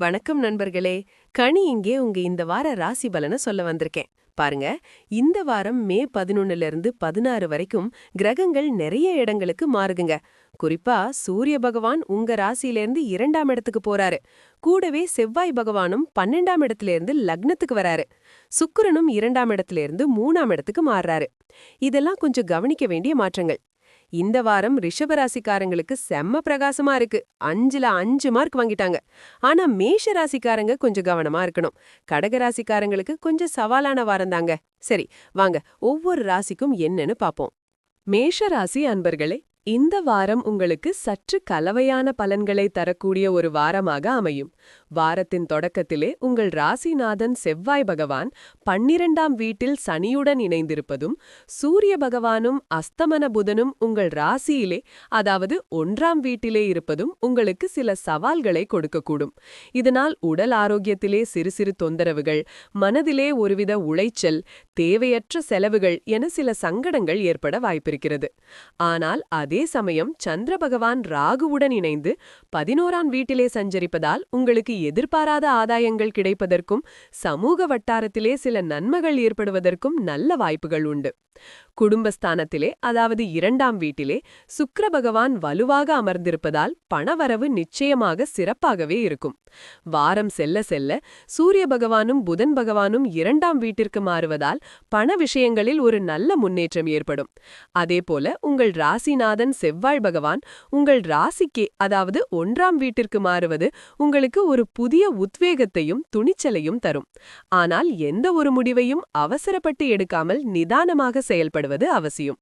வணக்கம் நண்பர்களே. கனி இங்கே உங்க இந்த வார ராசி பலனை சொல்ல வந்திருக்கேன். பாருங்க, இந்த வாரம் மே 11ல இருந்து 16 வரைக்கும் கிரகங்கள் நிறைய இடங்களுக்கு மாறுகுங்க. குறிப்பா சூரிய பகவான் உங்க ராசியிலிருந்து 2ஆம் இடத்துக்கு போறாரு. கூடவே செவ்வாய் பகவானும் 12ஆம் இடத்துல இருந்து லக்னத்துக்கு வராரு. சுக்கிரனும் 2ஆம் இடத்துல இருந்து 3ஆம் இடத்துக்கு மாறுறாரு. இதெல்லாம் கொஞ்சம் கவனிக்க வேண்டிய மாற்றங்கள். இந்த வாரம் ரிஷபராசிக்காரங்களுக்கு செம்ம பிரகாசமா இருக்கு. 5ல 5 மார்க் வாங்கிட்டாங்க. ஆனா மேஷ ராசிக்காரங்க கொஞ்சம் கவனமா இருக்கணும். கடகராசிக்காரங்களுக்கு கொஞ்சம் சவாலான வாரம் தாங்க. சரி, வாங்க ஒவ்வொரு ராசிக்கும் என்னன்னு பாப்போம். மேஷ ராசி அன்பர்களே, இந்த வாரம் உங்களுக்கு சற்று கலவையான பலன்களை தரக்கூடிய ஒரு வாரமாக அமையும். வாரத்தின் தொடக்கத்திலே உங்கள் ராசிநாதன் செவ்வாய் பகவான் 12ஆம் வீட்டில் சனியுடன் இணைந்திருப்பதும், சூரிய பகவானும் அஸ்தமன புதனும் உங்கள் ராசியிலே, அதாவது 1ஆம் வீட்டிலே இருப்பதும் உங்களுக்கு சில சவால்களை கொடுக்கக்கூடும். இதனால் உடல் ஆரோக்கியத்திலே சிறு சிறு தொந்தரவுகள், மனதிலே ஒருவித உளைச்சல், தேவையற்ற செலவுகள் என சில சங்கடங்கள் ஏற்பட வாய்ப்பிருக்கிறது. ஆனால் அதே சமயம் சந்திர பகவான் ராகுவுடன் இணைந்து 11ஆம் வீட்டிலே சஞ்சரிப்பதால் உங்களுக்கு எதிர்பாராத ஆதாயங்கள் கிடைப்பதற்கும், சமூக வட்டாரத்திலே சில நன்மைகள் ஏற்படுவதற்கும் நல்ல வாய்ப்புகள் உண்டு. குடும்பஸ்தானத்திலே, அதாவது 2ஆம் வீட்டிலே சுக்கிர பகவான் வலுவாக அமர்ந்திருப்பதால் பணவரவு நிச்சயமாக சிறப்பாகவே இருக்கும். வாரம் செல்ல செல்ல சூரிய பகவானும் புதன் பகவானும் 2ஆம் வீட்டிற்கு மாறுவதால் பண விஷயங்களில் ஒரு நல்ல முன்னேற்றம் ஏற்படும். அதேபோல உங்கள் ராசிநாதன் செவ்வாய் பகவான் உங்கள் ராசிக்கே, அதாவது 1ஆம் வீட்டிற்கு மாறுவது உங்களுக்கு ஒரு புதிய உத்வேகத்தையும் துணிச்சலையும் தரும். ஆனால் எந்த ஒரு முடிவையும் அவசரப்பட்டு எடுக்காமல் நிதானமாக செயல்படுவது அவசியம்.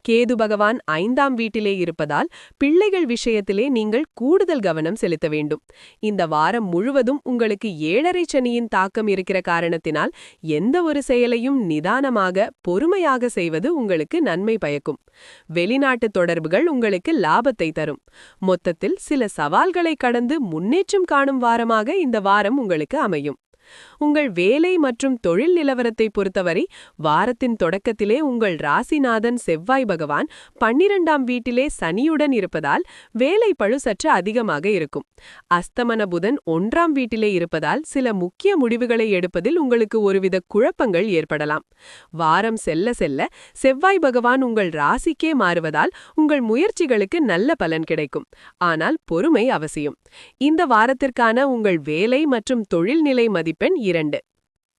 கேது பகவான் 5ஆம் வீட்டிலே இருப்பதால் பிள்ளைகள் விஷயத்திலே நீங்கள் கூடுதல் கவனம் செலுத்த வேண்டும். இந்த வாரம் முழுவதும் உங்களுக்கு 7.5 சனியின் தாக்கம் இருக்கிற காரணத்தினால் எந்த ஒரு செயலையும் நிதானமாக பொறுமையாக செய்வது உங்களுக்கு நன்மை பயக்கும். வெளிநாட்டு தொடர்புகள் உங்களுக்கு லாபத்தை தரும். மொத்தத்தில் சில சவால்களை கடந்து முன்னேற்றம் காணும் வாரமாக இந்த வாரம் உங்களுக்கு அமையும். உங்கள் வேலை மற்றும் தொழில் நிலவரத்தை பொறுத்தவரை வாரத்தின் தொடக்கத்திலே உங்கள் ராசிநாதன் செவ்வாய் பகவான் 12ஆம் வீட்டிலே சனியுடன் இருப்பதால் வேலை பளு சற்று அதிகமாக இருக்கும். அஸ்தமன புதன் 1ஆம் வீட்டிலே இருப்பதால் சில முக்கிய முடிவுகளை எடுப்பதில் உங்களுக்கு ஒருவித குழப்பங்கள் ஏற்படலாம். வாரம் செல்ல செல்ல செவ்வாய் பகவான் உங்கள் ராசிக்கே மாறுவதால் உங்கள் முயற்சிகளுக்கு நல்ல பலன் கிடைக்கும். ஆனால் பொறுமை அவசியம். இந்த வாரத்திற்கான உங்கள் வேலை மற்றும் தொழில்நிலை மதிப்பெண் 2.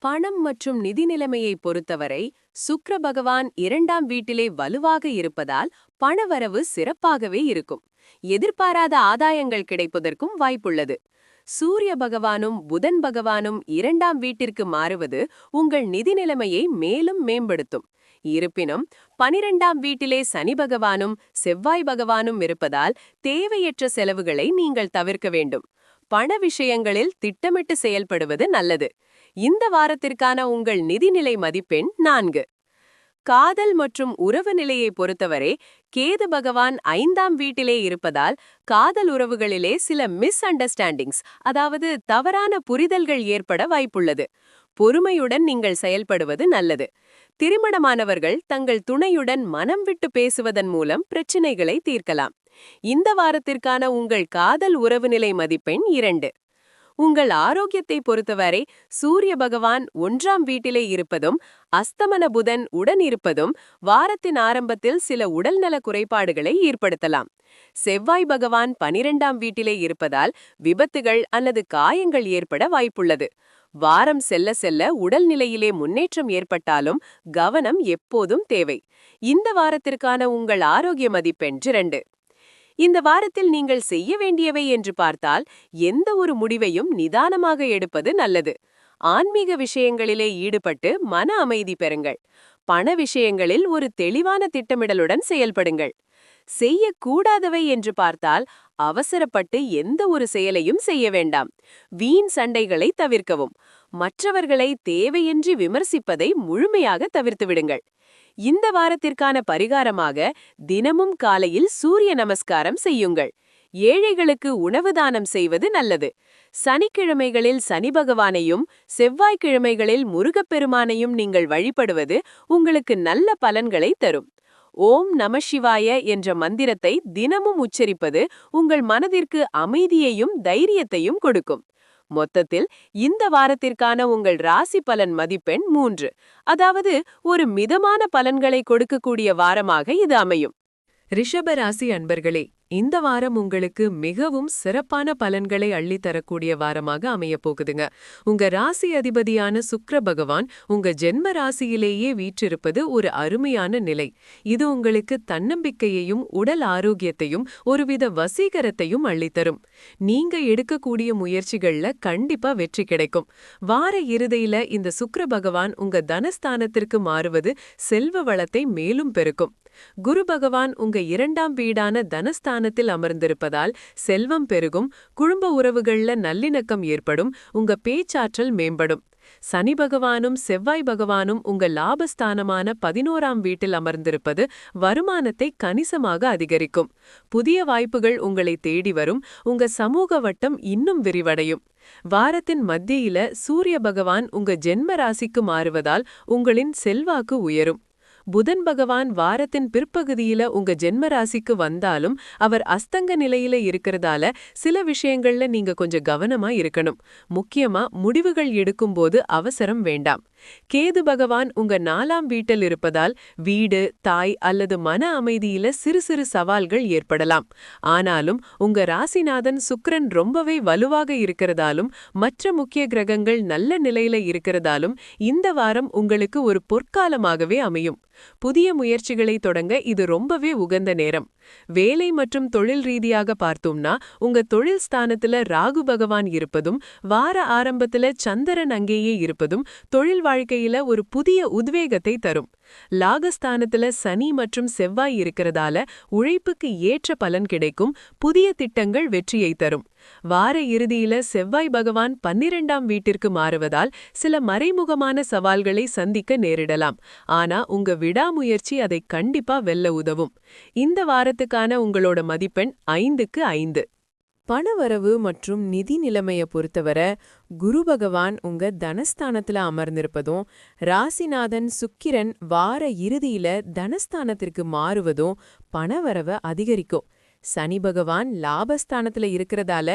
பணம் மற்றும் நிதி நிலைமையை பொறுத்தவரை சுக்கிர பகவான் 2ஆம் வீட்டிலே வலுவாக இருப்பதால் பணவரவு சிறப்பாகவே இருக்கும். எதிர்பாராத ஆதாயங்கள் கிடைப்பதற்கும் வாய்ப்புள்ளது. சூரிய பகவானும் புதன் பகவானும் 2ஆம் வீட்டிற்கு மாறுவது உங்கள் நிதி நிலைமையை மேலும் மேம்படுத்தும். இருப்பினும் 12ஆம் வீட்டிலே சனி பகவானும் செவ்வாய் பகவானும் இருப்பதால் தேவையற்ற செலவுகளை நீங்கள் தவிர்க்க வேண்டும். பண விஷயங்களில் திட்டமிட்டு செயல்படுவது நல்லது. இந்த வாரத்திற்கான உங்கள் நிதிநிலை மதிப்பெண் 4. காதல் மற்றும் உறவு நிலையை பொறுத்தவரை கேது பகவான் 5ஆம் வீட்டிலே இருப்பதால் காதல் உறவுகளிலே சில மிஸ் அண்டர்ஸ்டாண்டிங்ஸ், அதாவது தவறான புரிதல்கள் ஏற்பட வாய்ப்புள்ளது. பொறுமையுடன் நீங்கள் செயல்படுவது நல்லது. திருமணமானவர்கள் தங்கள் துணையுடன் மனம் விட்டு பேசுவதன் மூலம் பிரச்சினைகளை தீர்க்கலாம். இந்த வாரத்திற்கான உங்கள் காதல் உறவு நிலை மதிப்பெண் 2. உங்கள் ஆரோக்கியத்தை பொறுத்தவரை சூரிய பகவான் 1ஆம் வீட்டிலே இருப்பதும் அஸ்தமன புதன் உடன் இருப்பதும் வாரத்தின் ஆரம்பத்தில் சில உடல்நல குறைபாடுகளை ஏற்படுத்தலாம். செவ்வாய் பகவான் 12ஆம் வீட்டிலே இருப்பதால் விபத்துகள் அல்லது காயங்கள் ஏற்பட வாய்ப்புள்ளது. வாரம் செல்ல செல்ல உடல்நிலையிலே முன்னேற்றம் ஏற்பட்டாலும் கவனம் எப்போதும் தேவை. இந்த வாரத்திற்கான உங்கள் ஆரோக்கிய மதிப்பெண் 2. இந்த வாரத்தில் நீங்கள் செய்ய வேண்டியவை என்று பார்த்தால் எந்த ஒரு முடிவையும் நிதானமாக எடுப்பது நல்லது. ஆன்மீக விஷயங்களிலே ஈடுபட்டு மன அமைதி பெறுங்கள். பண விஷயங்களில் ஒரு தெளிவான திட்டமிடலுடன் செயல்படுங்கள். செய்யக்கூடாதவை என்று பார்த்தால் அவசரப்பட்டு எந்த ஒரு செயலையும் செய்ய வேண்டாம். வீண் சண்டைகளை தவிர்க்கவும். மற்றவர்களை தேவையின்றி விமர்சிப்பதை முழுமையாக தவிர்த்துவிடுங்கள். இந்த வாரத்திற்கான பரிகாரமாக தினமும் காலையில் சூரிய நமஸ்காரம் செய்யுங்கள். ஏழைகளுக்கு உணவு தானம் செய்வது நல்லது. சனிக்கிழமைகளில் சனி பகவானையும் செவ்வாய்க்கிழமைகளில் முருகப்பெருமானையும் நீங்கள் வழிபடுவது உங்களுக்கு நல்ல பலன்களை தரும். ஓம் நமசிவாய என்ற மந்திரத்தை தினமும் உச்சரிப்பது உங்கள் மனதிற்கு அமைதியையும் தைரியத்தையும் கொடுக்கும். மொத்தத்தில் இந்த வாரத்திற்கான உங்கள் ராசி பலன் மதிப்பெண் 3. அதாவது ஒரு மிதமான பலன்களை கொடுக்கக்கூடிய வாரமாக இது அமையும். ரிஷப ராசி அன்பர்களே, இந்த வாரம் உங்களுக்கு மிகவும் சிறப்பான பலன்களை அள்ளித்தரக்கூடிய வாரமாக அமையப் போகுதுங்க. உங்க ராசி அதிபதியான சுக்கிர பகவான் உங்க ஜென்ம ராசியிலேயே வீற்றிருப்பது ஒரு அருமையான நிலை. இது உங்களுக்கு தன்னம்பிக்கையையும் உடல் ஆரோக்கியத்தையும் ஒருவித வசீகரத்தையும் அள்ளித்தரும். நீங்க எடுக்கக்கூடிய முயற்சிகள்ல கண்டிப்பா வெற்றி கிடைக்கும். வார இறுதியில இந்த சுக்கிர பகவான் உங்க தனஸ்தானத்திற்கு மாறுவது செல்வ வளத்தை மேலும் பெருக்கும். குரு பகவான் உங்க 2ஆம் வீடான தனஸ்தானத்தில் அமர்ந்திருப்பதால் செல்வம் பெருகும், குடும்ப உறவுகள்ல நல்லிணக்கம் ஏற்படும், உங்க பேச்சாற்றல் மேம்படும். சனி பகவானும் செவ்வாய் பகவானும் உங்க லாபஸ்தானமான 11ஆம் வீட்டில் அமர்ந்திருப்பது வருமானத்தை கணிசமாக அதிகரிக்கும். புதிய வாய்ப்புகள் உங்களை தேடி வரும், உங்க சமூக வட்டம் இன்னும் விரிவடையும். வாரத்தின் மத்தியில சூரிய பகவான் உங்க ஜென்ம ராசிக்கு மாறுவதால் உங்களின் செல்வாக்கு உயரும். புதன் பகவான் வாரத்தின் பிற்பகுதியில உங்க ஜென்ம ராசிக்கு வந்தாலும் அவர் அஸ்தங்க நிலையில இருக்கிறதால சில விஷயங்கள்ல நீங்க கொஞ்சம் கவனமா இருக்கணும். முக்கியமா முடிவுகள் எடுக்கும்போது அவசரம் வேண்டாம். கேது பகவான் உங்க 4ஆம் வீட்டில் இருப்பதால் வீடு, தாய் அல்லது மன அமைதியில சிறு சிறு சவால்கள் ஏற்படலாம். ஆனாலும் உங்க ராசிநாதன் சுக்கிரன் ரொம்பவே வலுவாக இருக்கிறதாலும் மற்ற முக்கிய கிரகங்கள் நல்ல நிலையில இருக்கிறதாலும் இந்த வாரம் உங்களுக்கு ஒரு பொற்காலமாகவே அமையும். புதிய முயற்சிகளை தொடங்க இது ரொம்பவே உகந்த நேரம். வேலை மற்றும் தொழில் ரீதியாக பார்த்தோம்னா உங்க தொழில் ஸ்தானத்துல ராகு பகவான் இருப்பதும் வார ஆரம்பத்துல சந்திரன் அங்கேயே இருப்பதும் தொழில் வாழ்க்கையில ஒரு புதிய உத்வேகத்தை தரும். லாகஸ்தானத்துல சனி மற்றும் செவ்வாய் இருக்கிறதால உழைப்புக்கு ஏற்ற பலன் கிடைக்கும், புதிய திட்டங்கள் வெற்றியை தரும். வார இறுதியில செவ்வாய் பகவான் 12ஆம் வீட்டிற்கு மாறுவதால் சில மறைமுகமான சவால்களை சந்திக்க நேரிடலாம். ஆனா உங்க விடாமுயற்சி அதை கண்டிப்பா வெல்ல உதவும். இந்த வாரத்துக்கான உங்களோட மதிப்பெண் 5க்கு 5. பணவரவு மற்றும் நிதி நிலைமைய பொறுத்தவரை குரு பகவான் உங்க தனஸ்தானத்துல அமர்ந்திருப்பதும் ராசிநாதன் சுக்கிரன் வார இறுதியில தனஸ்தானத்திற்கு மாறுவதும் பணவரவை அதிகரிக்கும். சனி பகவான் லாபஸ்தானத்துல இருக்கிறதால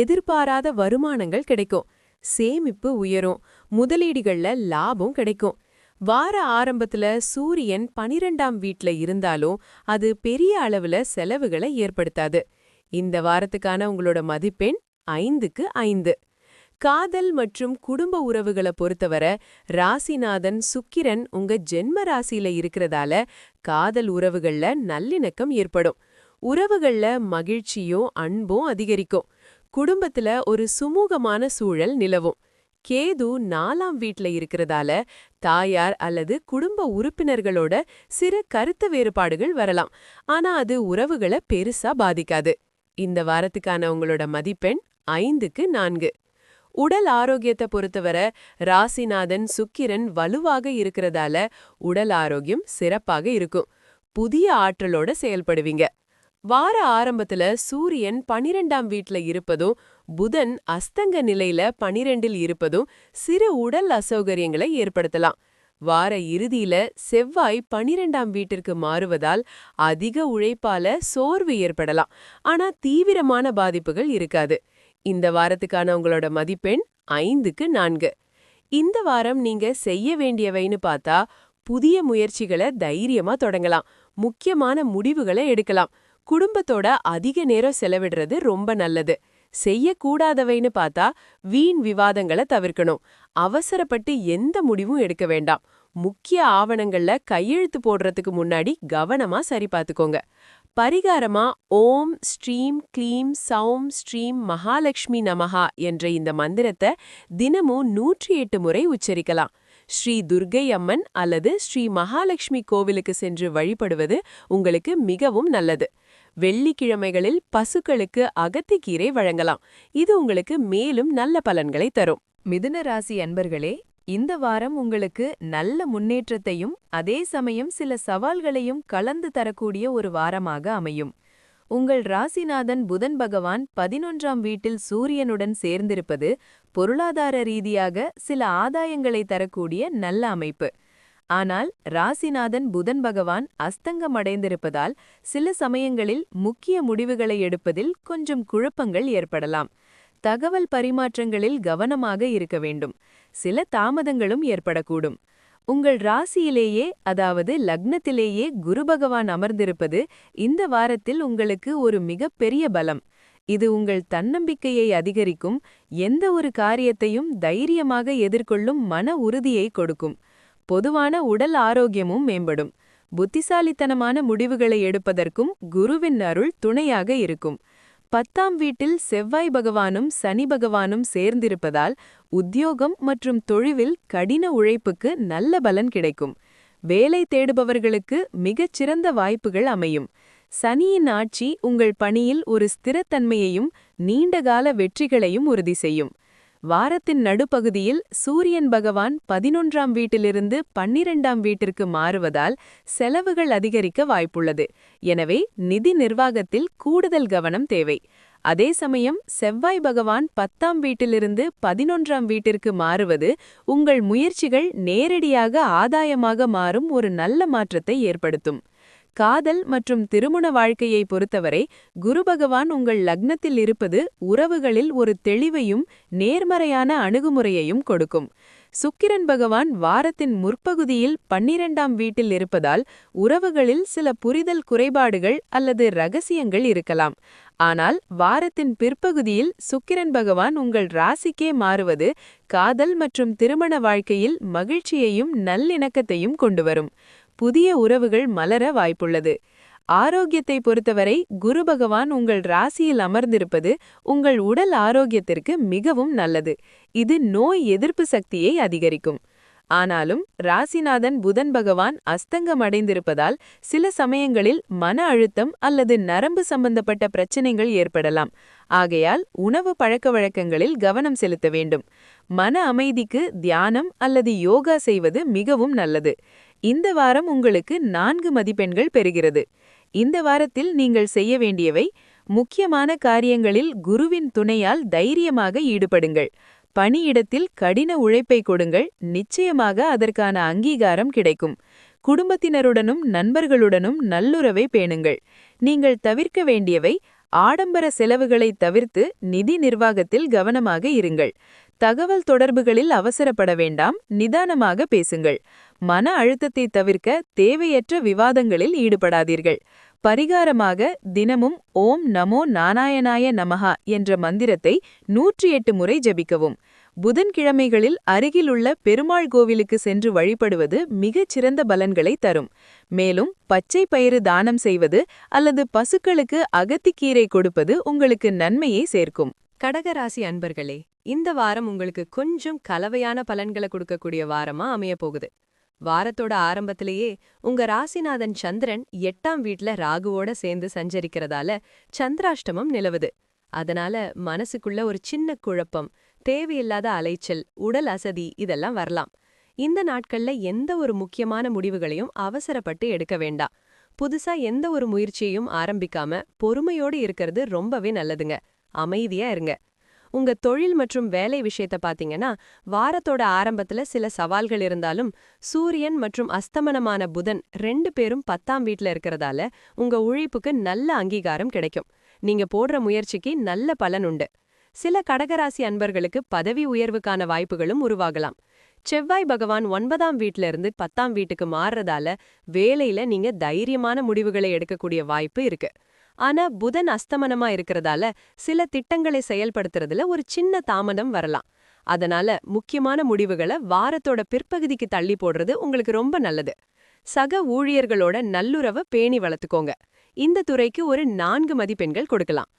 எதிர்பாராத வருமானங்கள் கிடைக்கும், சேமிப்பு உயரும், முதலீடுகள்ல லாபம் கிடைக்கும். வார ஆரம்பத்துல சூரியன் 12ஆம் வீட்ல இருந்தாலும் அது பெரிய அளவுல செலவுகளை ஏற்படுத்தாது. இந்த வாரத்துக்கான உங்களோட மதிப்பெண் 5க்கு 5. காதல் மற்றும் குடும்ப உறவுகளை பொறுத்தவரை ராசிநாதன் சுக்கிரன் உங்க ஜென்ம ராசியில இருக்கிறதால காதல் உறவுகள்ல நல்லிணக்கம் ஏற்படும். உறவுகள்ல மகிழ்ச்சியும் அன்பும் அதிகரிக்கும். குடும்பத்துல ஒரு சுமூகமான சூழல் நிலவும். கேது 4ஆம் வீட்ல இருக்கிறதால தாயார் அல்லது குடும்ப உறுப்பினர்களோட சிறு கருத்து வேறுபாடுகள் வரலாம். ஆனா அது உறவுகளை பெருசா பாதிக்காது. இந்த வாரத்துக்கான உங்களோட மதிப்பெண் 5க்கு 4. உடல் ஆரோக்கியத்தை பொறுத்தவரை ராசிநாதன் சுக்கிரன் வலுவாக இருக்கிறதால உடல் ஆரோக்கியம் சிறப்பாக இருக்கும். புதிய ஆற்றலோட செயல்படுவீங்க. வார ஆரம்பத்துல சூரியன் 12ஆம் வீட்ல இருப்பதும் புதன் அஸ்தங்க நிலையில 12இல் இருப்பதும் சிறு உடல் அசௌகரியங்களை ஏற்படுத்தலாம். வார இறுதியில செவ்வாய் 12ஆம் வீட்டிற்கு மாறுவதால் அதிக உழைப்பால சோர்வு ஏற்படலாம். ஆனா தீவிரமான பாதிப்புகள் இருக்காது. இந்த வாரத்துக்கான உங்களோட மதிப்பெண் 5க்கு 4. இந்த வாரம் நீங்க செய்ய வேண்டியவைன்னு பார்த்தா புதிய முயற்சிகளை தைரியமா தொடங்கலாம், முக்கியமான முடிவுகளை எடுக்கலாம், குடும்பத்தோட அதிக நேரம் செலவிடுறது ரொம்ப நல்லது. செய்யக்கூடாதவைன்னு பார்த்தா வீண் விவாதங்களை தவிர்க்கணும், அவசரப்பட்டு எந்த முடிவும் எடுக்க வேண்டாம். முக்கிய ஆவணங்கள்ல கையெழுத்து போடுறதுக்கு முன்னாடி கவனமா சரி பார்த்துக்கோங்க. பரிகாரமா ஓம் ஸ்ரீம் க்ளீம் சௌம் ஸ்ரீம் மகாலட்சுமி நமஹா என்ற இந்த மந்திரத்தை தினமும் 108 முறை உச்சரிக்கலாம். ஸ்ரீ துர்க்கை அம்மன் அல்லது ஸ்ரீ மகாலட்சுமி கோவிலுக்கு சென்று வழிபடுவது உங்களுக்கு மிகவும் நல்லது. வெள்ளிக்கிழமைகளில் பசுக்களுக்கு அகத்திக்கீரை வழங்கலாம். இது உங்களுக்கு மேலும் நல்ல பலன்களை தரும். மிதுன ராசி அன்பர்களே, இந்த வாரம் உங்களுக்கு நல்ல முன்னேற்றத்தையும் அதே சமயம் சில சவால்களையும் கலந்து தரக்கூடிய ஒரு வாரமாக அமையும். உங்கள் ராசிநாதன் புதன் பகவான் 11ஆம் வீட்டில் சூரியனுடன் சேர்ந்திருப்பது பொருளாதார ரீதியாக சில ஆதாயங்களை தரக்கூடிய நல்ல அமைப்பு. ஆனால் ராசிநாதன் புதன் பகவான் அஸ்தங்கமடைந்திருப்பதால் சில சமயங்களில் முக்கிய முடிவுகளை எடுப்பதில் கொஞ்சம் குழப்பங்கள் ஏற்படலாம். தகவல் பரிமாற்றங்களில் கவனமாக இருக்க வேண்டும். சில தாமதங்களும் ஏற்படக்கூடும். உங்கள் ராசியிலேயே, அதாவது லக்னத்திலேயே குரு பகவான் அமர்ந்திருப்பது இந்த வாரத்தில் உங்களுக்கு ஒரு மிகப்பெரிய பலம். இது உங்கள் தன்னம்பிக்கையை அதிகரிக்கும், எந்த ஒரு காரியத்தையும் தைரியமாக எதிர்கொள்ளும் மன உறுதியை கொடுக்கும். பொதுவான உடல் ஆரோக்கியமும் மேம்படும். புத்திசாலித்தனமான முடிவுகளை எடுப்பதற்கும் குருவின் அருள் துணையாக இருக்கும். 10ஆம் வீட்டில் செவ்வாய் பகவானும் சனி பகவானும் சேர்ந்திருப்பதால் உத்தியோகம் மற்றும் தொழிலில் கடின உழைப்புக்கு நல்ல பலன் கிடைக்கும். வேலை தேடுபவர்களுக்கு மிகச்சிறந்த வாய்ப்புகள் அமையும். சனியின் ஆட்சி உங்கள் பணியில் ஒரு ஸ்திரத்தன்மையையும் நீண்டகால வெற்றிகளையும் உறுதி செய்யும். வாரத்தின் நடுப்பகுதியில் சூரியன் பகவான் 11ஆம் வீட்டிலிருந்து 12ஆம் வீட்டிற்கு மாறுவதால் செலவுகள் அதிகரிக்க வாய்ப்புள்ளது. எனவே நிதி நிர்வாகத்தில் கூடுதல் கவனம் தேவை. அதே சமயம் செவ்வாய் பகவான் 10ஆம் வீட்டிலிருந்து 11ஆம் வீட்டிற்கு மாறுவது உங்கள் முயற்சிகள் நேரடியாக ஆதாயமாக மாறும் ஒரு நல்ல மாற்றத்தை ஏற்படுத்தும். காதல் மற்றும் திருமண வாழ்க்கையை பொறுத்தவரை குரு பகவான் உங்கள் லக்னத்தில் இருப்பது உறவுகளில் ஒரு தெளிவையும் நேர்மறையான அணுகுமுறையையும் கொடுக்கும். சுக்கிரன் பகவான் வாரத்தின் முற்பகுதியில் 12ஆம் வீட்டில் இருப்பதால் உறவுகளில் சில புரிதல் குறைபாடுகள் அல்லது ரகசியங்கள் இருக்கலாம். ஆனால் வாரத்தின் பிற்பகுதியில் சுக்கிரன் பகவான் உங்கள் ராசிக்கே மாறுவது காதல் மற்றும் திருமண வாழ்க்கையில் மகிழ்ச்சியையும் நல்லிணக்கத்தையும் கொண்டுவரும். புதிய உறவுகள் மலர வாய்ப்புள்ளது. ஆரோக்கியத்தை பொறுத்தவரை குரு பகவான் உங்கள் ராசியில் அமர்ந்திருப்பது உங்கள் உடல் ஆரோக்கியத்திற்கு மிகவும் நல்லது. இது நோய் எதிர்ப்பு சக்தியை அதிகரிக்கும். ஆனாலும் ராசிநாதன் புதன் பகவான் அஸ்தங்கமடைந்திருப்பதால் சில சமயங்களில் மன அழுத்தம் அல்லது நரம்பு சம்பந்தப்பட்ட பிரச்சனைகள் ஏற்படலாம். ஆகையால் உணவு பழக்கவழக்கங்களில் கவனம் செலுத்த வேண்டும். மன அமைதிக்கு தியானம் அல்லது யோகா செய்வது மிகவும் நல்லது. இந்த வாரம் உங்களுக்கு 4 மதிப்பெண்கள் பெறுகிறது. இந்த வாரத்தில் நீங்கள் செய்ய வேண்டியவை: முக்கியமான காரியங்களில் குருவின் துணையால் தைரியமாக ஈடுபடுங்கள். பணியிடத்தில் கடின உழைப்பை கொடுங்கள், நிச்சயமாக அதற்கான அங்கீகாரம் கிடைக்கும். குடும்பத்தினருடனும் நண்பர்களுடனும் நல்லுறவை பேணுங்கள். நீங்கள் தவிர்க்க வேண்டியவை: ஆடம்பர செலவுகளை தவிர்த்து நிதி நிர்வாகத்தில் கவனமாக இருங்கள். தகவல் தொடர்புகளில் அவசரப்பட வேண்டாம், நிதானமாக பேசுங்கள். மன அழுத்தத்தை தவிர்க்க தேவையற்ற விவாதங்களில் ஈடுபடாதீர்கள். பரிகாரமாக தினமும் ஓம் நமோ நாராயணாய நமஹா என்ற மந்திரத்தை 108 முறை ஜபிக்கவும். புதன்கிழமைகளில் அருகிலுள்ள பெருமாள் கோவிலுக்கு சென்று வழிபடுவது மிகச் சிறந்த பலன்களை தரும். மேலும் பச்சை பயிறு தானம் செய்வது அல்லது பசுக்களுக்கு அகத்திக்கீரை கொடுப்பது உங்களுக்கு நன்மையை சேர்க்கும். கடகராசி அன்பர்களே, இந்த வாரம் உங்களுக்கு கொஞ்சம் கலவையான பலன்களை கொடுக்கக்கூடிய வாரமா அமைய போகுது. வாரத்தோட ஆரம்பத்திலேயே உங்க ராசிநாதன் சந்திரன் 8ஆம் வீட்ல ராகுவோட சேர்ந்து சஞ்சரிக்கிறதால சந்திராஷ்டமம் நிலவுது. அதனால மனசுக்குள்ள ஒரு சின்ன குழப்பம், தேவையில்லாத அலைச்சல், உடல் அசதி இதெல்லாம் வரலாம். இந்த நாட்கள்ல எந்த ஒரு முக்கியமான முடிவுகளையும் அவசரப்பட்டு எடுக்க வேண்டாம். புதுசா எந்த ஒரு முயற்சியையும் ஆரம்பிக்காம பொறுமையோடு இருக்கிறது ரொம்பவே நல்லதுங்க. அமைதியா இருங்க. உங்க தொழில் மற்றும் வேலை விஷயத்த பாத்தீங்கன்னா வாரத்தோட ஆரம்பத்துல சில சவால்கள் இருந்தாலும் சூரியன் மற்றும் அஸ்தமனமான புதன் 2 பேரும் 10ஆம் வீட்ல இருக்கிறதால உங்க உழைப்புக்கு நல்ல அங்கீகாரம் கிடைக்கும். நீங்க போடுற முயற்சிக்கு நல்ல பலன் உண்டு. சில கடகராசி அன்பர்களுக்கு பதவி உயர்வுக்கான வாய்ப்புகளும் உருவாகலாம். செவ்வாய் பகவான் 9ஆம் வீட்ல இருந்து 10ஆம் வீட்டுக்கு மாறுறதால வேலையில நீங்க தைரியமான முடிவுகளை எடுக்கக்கூடிய வாய்ப்பு இருக்கு. ஆனா புதன் அஸ்தமனமா இருக்கிறதால சில திட்டங்களை செயல்படுத்துறதுல ஒரு சின்ன தாமதம் வரலாம். அதனால முக்கியமான முடிவுகளை வாரத்தோட பிற்பகுதிக்கு தள்ளி போடுறது உங்களுக்கு ரொம்ப நல்லது. சக ஊழியர்களோட நல்லுறவை பேணி வளர்த்துக்கோங்க. இந்த துறைக்கு ஒரு 4 மதிப்பெண்கள் கொடுக்கலாம்.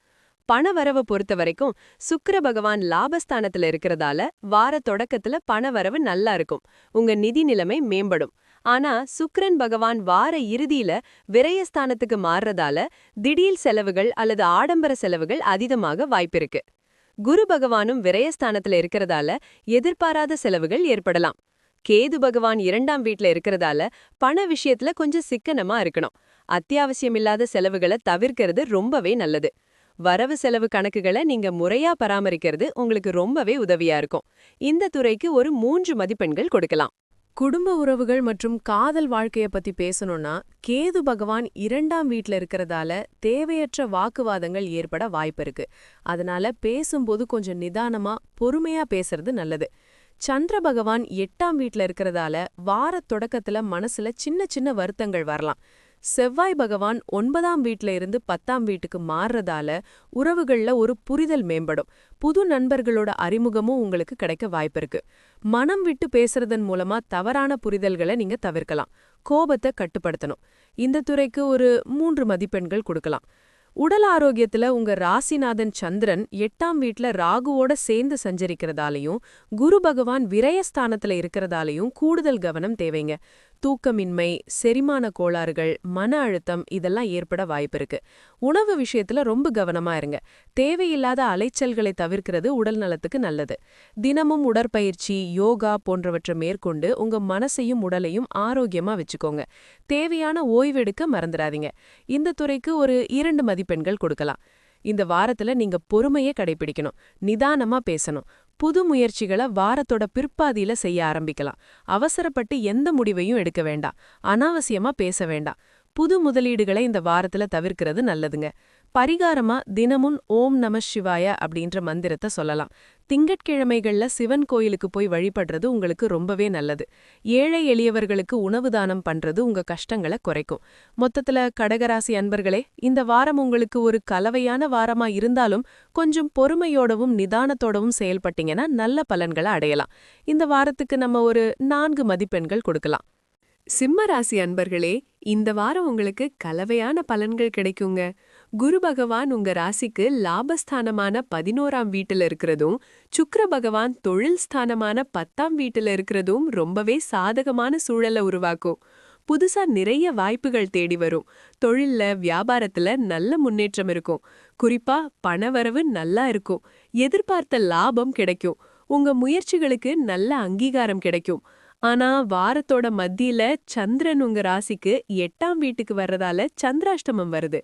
பணவரவு பொறுத்த வரைக்கும் சுக்கிர பகவான் லாபஸ்தானத்துல இருக்கிறதால வார தொடக்கத்துல பணவரவு நல்லா இருக்கும். உங்க நிதி நிலைமை மேம்படும். ஆனா சுக்கிரன் பகவான் வார இறுதியில விரயஸ்தானத்துக்கு மாறுறதால திடீர் செலவுகள் அல்லது ஆடம்பர செலவுகள் அதிகமாக வாய்ப்பிருக்கு. குரு பகவானும் விரயஸ்தானத்துல இருக்கிறதால எதிர்பாராத செலவுகள் ஏற்படலாம். கேது பகவான் 2ஆம் வீட்ல இருக்கிறதால பண விஷயத்துல கொஞ்சம் சிக்கனமா இருக்கணும். அத்தியாவசியமில்லாத செலவுகளை தவிர்க்கிறது ரொம்பவே நல்லது. வரவு செலவு கணக்குகளை நீங்க முறையா பராமரிக்கிறது உங்களுக்கு ரொம்பவே உதவியா இருக்கும். இந்த துறைக்கு ஒரு 3 மதிப்பெண்கள் கொடுக்கலாம். குடும்ப உறவுகள் மற்றும் காதல் வாழ்க்கைய பத்தி பேசணும்னா கேது பகவான் 2ஆம் வீட்ல இருக்கிறதால தேவையற்ற வாக்குவாதங்கள் ஏற்பட வாய்ப்பு இருக்கு. அதனால பேசும்போது கொஞ்சம் நிதானமா பொறுமையா பேசுறது நல்லது. சந்திர பகவான் 8ஆம் வீட்ல இருக்கிறதால வாரத் தொடக்கத்துல மனசுல சின்ன சின்ன வருத்தங்கள் வரலாம். செவ்வாய் பகவான் 9ஆம் வீட்ல இருந்து 10ஆம் வீட்டுக்கு மாறுறதால உறவுகள்ல ஒரு புரிதல் மேம்படும். புது நண்பர்களோட அறிமுகமும் உங்களுக்கு கிடைக்க வாய்ப்பிருக்கு. மனம் விட்டு பேசுறதன் மூலமா தவறான புரிதல்களை நீங்க தவிர்க்கலாம். கோபத்தை கட்டுப்படுத்தணும். இந்த துறைக்கு ஒரு 3 மதிப்பெண்கள் கொடுக்கலாம். உடல் ஆரோக்கியத்துல உங்க ராசிநாதன் சந்திரன் 8ஆம் வீட்ல ராகுவோட சேர்ந்து சஞ்சரிக்கிறதாலையும் குரு பகவான் விரயஸ்தானத்துல இருக்கிறதாலையும் கூடுதல் கவனம் தேவைங்க. தூக்கமின்மை, செரிமான கோளாறுகள், மன அழுத்தம் இதெல்லாம் ஏற்பட வாய்ப்பிருக்கு. உணவு விஷயத்துல ரொம்ப கவனமா இருங்க. தேவையில்லாத அலைச்சல்களை தவிர்க்கிறது உடல் நலத்துக்கு நல்லது. தினமும் உடற்பயிற்சி, யோகா போன்றவற்றை மேற்கொண்டு உங்க மனசையும் உடலையும் ஆரோக்கியமா வச்சுக்கோங்க. தேவையான ஓய்வெடுக்க மறந்துடாதீங்க. இந்த துறைக்கு ஒரு 2 மதிப்பெண்கள் கொடுக்கலாம். இந்த வாரத்துல நீங்க பொறுமையை கடைபிடிக்கணும். நிதானமா பேசணும். புது முயற்சிகளை வாரத்தோட பிற்பாதியில செய்ய ஆரம்பிக்கலாம். அவசரப்பட்டு எந்த முடிவையும் எடுக்க வேண்டாம். அனாவசியமா பேச வேண்டாம். புது முதலீடுகளை இந்த வாரத்துல தவிர்க்கிறது நல்லதுங்க. பரிகாரமா தினமும் ஓம் நம சிவாய அப்படின்ற மந்திரத்தை சொல்லலாம். திங்கட்கிழமைகள்ல சிவன் கோயிலுக்கு போய் வழிபடுறது உங்களுக்கு ரொம்பவே நல்லது. ஏழை எளியவர்களுக்கு உணவு தானம் பண்றது உங்க கஷ்டங்களை குறைக்கும். மொத்தத்துல கடகராசி அன்பர்களே, இந்த வாரம் உங்களுக்கு ஒரு கலவையான வாரமா இருந்தாலும் கொஞ்சம் பொறுமையோடவும் நிதானத்தோடவும் செயல்பட்டீங்கன்னா நல்ல பலன்களை அடையலாம். இந்த வாரத்துக்கு நம்ம ஒரு 4 மதிப்பெண்கள் கொடுக்கலாம். சிம்ம ராசி அன்பர்களே, இந்த வாரம் உங்களுக்கு கலவையான பலன்கள் கிடைக்குங்க. குரு பகவான் உங்க ராசிக்கு லாபஸ்தானமான 11ஆம் வீட்டுல இருக்கிறதும், சுக்கிர பகவான் தொழில் ஸ்தானமான 10ஆம் வீட்டுல இருக்கிறதும் ரொம்பவே சாதகமான சூழலை உருவாக்கும். புதுசா நிறைய வாய்ப்புகள் தேடி வரும். தொழில்ல, வியாபாரத்துல நல்ல முன்னேற்றம் இருக்கும். குறிப்பா பணவரவு நல்லா இருக்கும். எதிர்பார்த்த லாபம் கிடைக்கும். உங்க முயற்சிகளுக்கு நல்ல அங்கீகாரம் கிடைக்கும். ஆனா வாரத்தோட மத்தியில சந்திரன் உங்க ராசிக்கு 8ஆம் வீட்டுக்கு வர்றதால சந்திராஷ்டமம் வருது.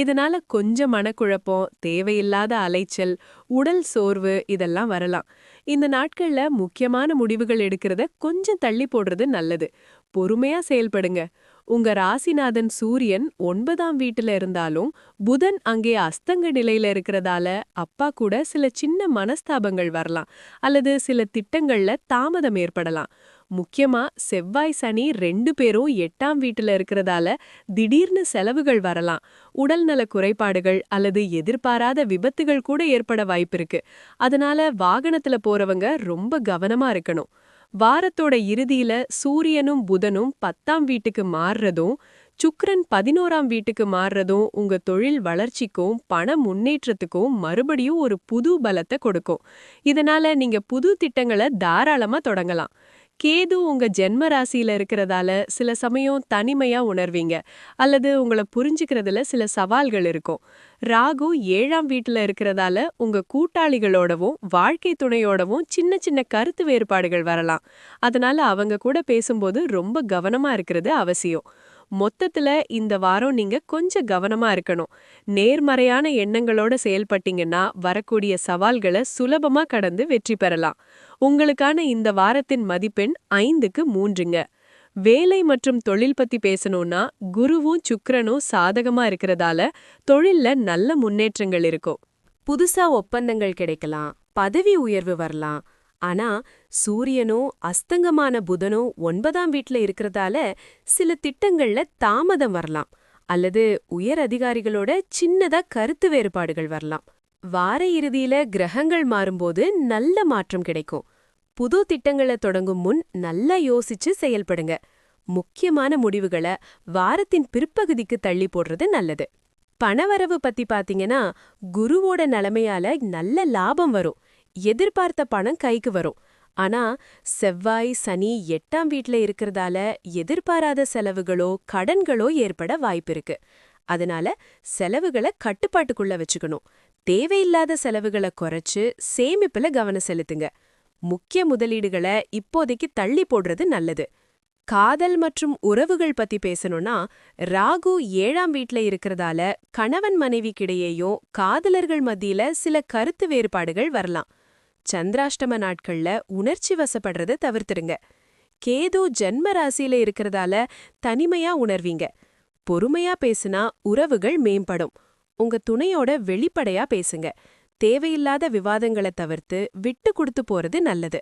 இதனால கொஞ்சம் மனக்குழப்பம், தேவையில்லாத அலைச்சல், உடல் சோர்வு இதெல்லாம் வரலாம். இந்த நாட்கள்ல முக்கியமான முடிவுகள் எடுக்கிறத கொஞ்சம் தள்ளி போடுறது நல்லது. பொறுமையா செயல்படுங்க. உங்க ராசிநாதன் சூரியன் 9ஆம் வீட்டுல இருந்தாலும் புதன் அங்கே அஸ்தங்க நிலையில இருக்கிறதால அப்பா கூட சில சின்ன மனஸ்தாபங்கள் வரலாம். அல்லது சில திட்டங்கள்ல தாமதம் ஏற்படலாம். முக்கியமா செவ்வாய் சனி 2 பேரும் 8ஆம் வீட்டுல இருக்கிறதால திடீர்னு செலவுகள் வரலாம். உடல்நல குறைபாடுகள் அல்லது எதிர்பாராத விபத்துகள் கூட ஏற்பட வாய்ப்பிருக்கு. அதனால வாகனத்துல போறவங்க ரொம்ப கவனமா இருக்கணும். வாரத்தோட இறுதியில சூரியனும் புதனும் 10ஆம் வீட்டுக்கு மாறுறதும், சுக்கிரன் 11ஆம் வீட்டுக்கு மாறுறதும் உங்க தொழில் வளர்ச்சிக்கும் பண முன்னேற்றத்துக்கும் மறுபடியும் ஒரு புது பலத்தை கொடுக்கும். இதனால நீங்க புது திட்டங்களை தாராளமா தொடங்கலாம். கேது உங்க ஜென்ம ராசியில இருக்கிறதால சில சமயம் தனிமையா உணர்வீங்க. அல்லது உங்களை புரிஞ்சுக்கிறதுல சில சவால்கள் இருக்கும். ராகு 7ஆம் வீட்டுல இருக்கிறதால உங்க கூட்டாளிகளோடவும் வாழ்க்கை துணையோடவும் சின்ன சின்ன கருத்து வேறுபாடுகள் வரலாம். அதனால அவங்க கூட பேசும்போது ரொம்ப கவனமா இருக்கிறது அவசியம். மொத்தத்துல இந்த வாரம் நீங்க கொஞ்சம் கவனமா இருக்கணும். நேர்மறையான எண்ணங்களோட செயல்பட்டீங்கன்னா வரக்கூடிய சவால்களை சுலபமா கடந்து வெற்றி பெறலாம். உங்களுக்கான இந்த வாரத்தின் மதிப்பெண் 5க்கு 3ங்க. வேலை மற்றும் தொழில் பத்தி பேசணும்னா குருவும் சுக்கிரனும் சாதகமா இருக்கிறதால தொழில்ல நல்ல முன்னேற்றங்கள் இருக்கும். புதுசா ஒப்பந்தங்கள் கிடைக்கலாம், பதவி உயர்வு வரலாம். ஆனா சூரியனும் அஸ்தங்கமான புதனும் 9ஆம் வீட்ல இருக்கிறதால சில திட்டங்கள்ல தாமதம் வரலாம். அல்லது உயர் அதிகாரிகளோட சின்னதா கருத்து வேறுபாடுகள் வரலாம். வார இறுதியில கிரகங்கள் மாறும்போது நல்ல மாற்றம் கிடைக்கும். புது திட்டங்களை தொடங்கும் முன் நல்லா யோசிச்சு செயல்படுங்க. முக்கியமான முடிவுகளை வாரத்தின் பிற்பகுதிக்கு தள்ளி போடுறது நல்லது. பணவரவு பத்தி பாத்தீங்கன்னா குருவோட நிலைமையால நல்ல லாபம் வரும். எதிர்பார்த்த பணம் கைக்கு வரும். ஆனா செவ்வாய் சனி 8ஆம் வீட்ல இருக்கிறதால எதிர்பாராத செலவுகளோ கடன்களோ ஏற்பட வாய்ப்பிருக்கு. அதனால செலவுகளை கட்டுப்பாட்டுக்குள்ள வச்சுக்கணும். தேவையில்லாத செலவுகளை குறைச்சு சேமிப்புல கவனம் செலுத்துங்க. முக்கிய முதலீடுகளை இப்போதைக்கு தள்ளி போடுறது நல்லது. காதல் மற்றும் உறவுகள் பத்தி பேசணும்னா ராகு 7ஆம் வீட்ல இருக்கிறதால கணவன் மனைவிக்கிடையேயோ காதலர்கள் மத்தியில சில கருத்து வேறுபாடுகள் வரலாம். சந்திராஷ்டம நாட்கள்ல உணர்ச்சி வசப்படுறத தவிர்த்துருங்க. கேது ஜென்ம ராசியில இருக்கறதால தனிமையா உணர்வீங்க. பொறுமையா பேசுனா உறவுகள் மேம்படும். உங்க துணையோட வெளிப்படையா பேசுங்க. தேவையில்லாத விவாதங்களை தவிர்த்து விட்டு கொடுத்து போறது நல்லது.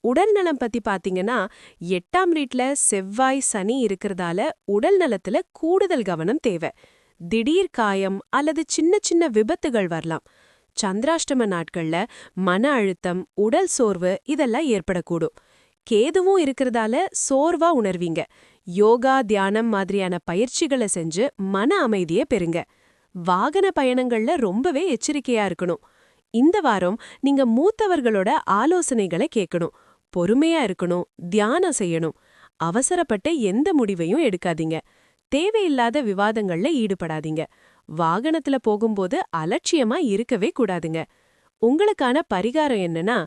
உடல் நலம் பத்தி பாத்தீங்கன்னா 8ஆம் வீட்ல செவ்வாய் சனி இருக்கறதால உடல் நலத்துல கூடுதல் கவனம் தேவை. திடீர் காயம் அல்லது சின்ன சின்ன விபத்துகள் வரலாம். சந்திராஷ்டம நாட்கள்ல மன அழுத்தம், உடல் சோர்வு இதெல்லாம் ஏற்படக்கூடும். கேதுவும் இருக்கறதால சோர்வா உணர்வீங்க. யோகா, தியானம் மாதிரியான பயிற்சிகளை செஞ்சு மன அமைதியை பெறுங்க. வாகன பயணங்கள்ல ரொம்பவே எச்சரிக்கையா இருக்கணும். இந்த வாரம் நீங்க மூத்தவர்களோட ஆலோசனைகளை கேட்கணும். பொறுமையா இருக்கணும், தியானம் செய்யணும். அவசரப்பட்ட எந்த முடிவையும் எடுக்காதீங்க. தேவையில்லாத விவாதங்கள்ல ஈடுபடாதீங்க. வாகனத்துல போகும்போது அலட்சியமா இருக்கவே கூடாதுங்க. உங்களுக்கான பரிகாரம் என்னன்னா,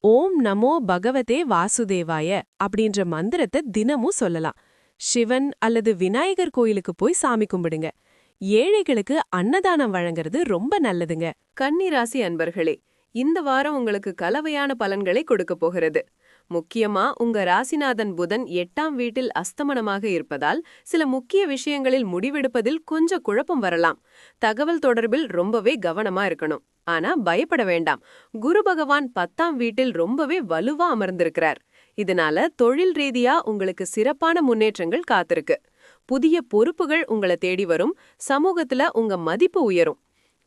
ஓம் நமோ பகவதே வாசுதேவாய அப்படின்ற மந்திரத்தை தினமும் சொல்லலாம். சிவன் அல்லது விநாயகர் கோயிலுக்கு போய் சாமி கும்பிடுங்க. ஏழைகளுக்கு அன்னதானம் வழங்குறது ரொம்ப நல்லதுங்க. கன்னி ராசி அன்பர்களே, இந்த வாரம் உங்களுக்கு கலவையான பலன்களை கொடுக்க போகிறது. முக்கியமா உங்க ராசிநாதன் புதன் 8ஆம் வீட்டில் அஸ்தமனமாக இருப்பதால் சில முக்கிய விஷயங்களில் முடிவெடுப்பதில் கொஞ்சம் குழப்பம் வரலாம். தகவல் தொடர்பில் ரொம்பவே கவனமா இருக்கணும். ஆனா பயப்பட வேண்டாம். குரு பகவான் 10ஆம் வீட்டில் ரொம்பவே வலுவா அமர்ந்திருக்கிறார். இதனால தொழில் ரீதியா உங்களுக்கு சிறப்பான முன்னேற்றங்கள் காத்திருக்கு. புதிய பொறுப்புகள் உங்களை தேடி வரும். சமூகத்துல உங்க மதிப்பு உயரும்.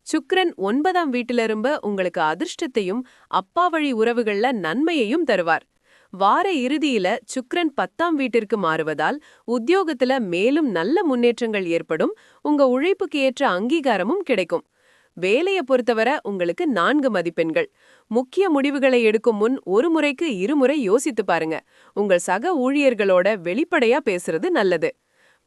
சுக்கிரன் 9ஆம் வீட்டிலிரும்ப உங்களுக்கு அதிர்ஷ்டத்தையும் அப்பா வழி உறவுகள்ல நன்மையையும் தருவார். வார இறுதியில சுக்கிரன் 10ஆம் வீட்டிற்கு மாறுவதால் உத்தியோகத்துல மேலும் நல்ல முன்னேற்றங்கள் ஏற்படும். உங்க உழைப்புக்கு ஏற்ற அங்கீகாரமும் கிடைக்கும். வேலையை பொறுத்தவரை உங்களுக்கு 4 மதிப்பெண்கள். முக்கிய முடிவுகளை எடுக்கும் முன் ஒரு முறைக்கு இருமுறை யோசித்து பாருங்க. உங்கள் சக ஊழியர்களோட வெளிப்படையா பேசுறது நல்லது.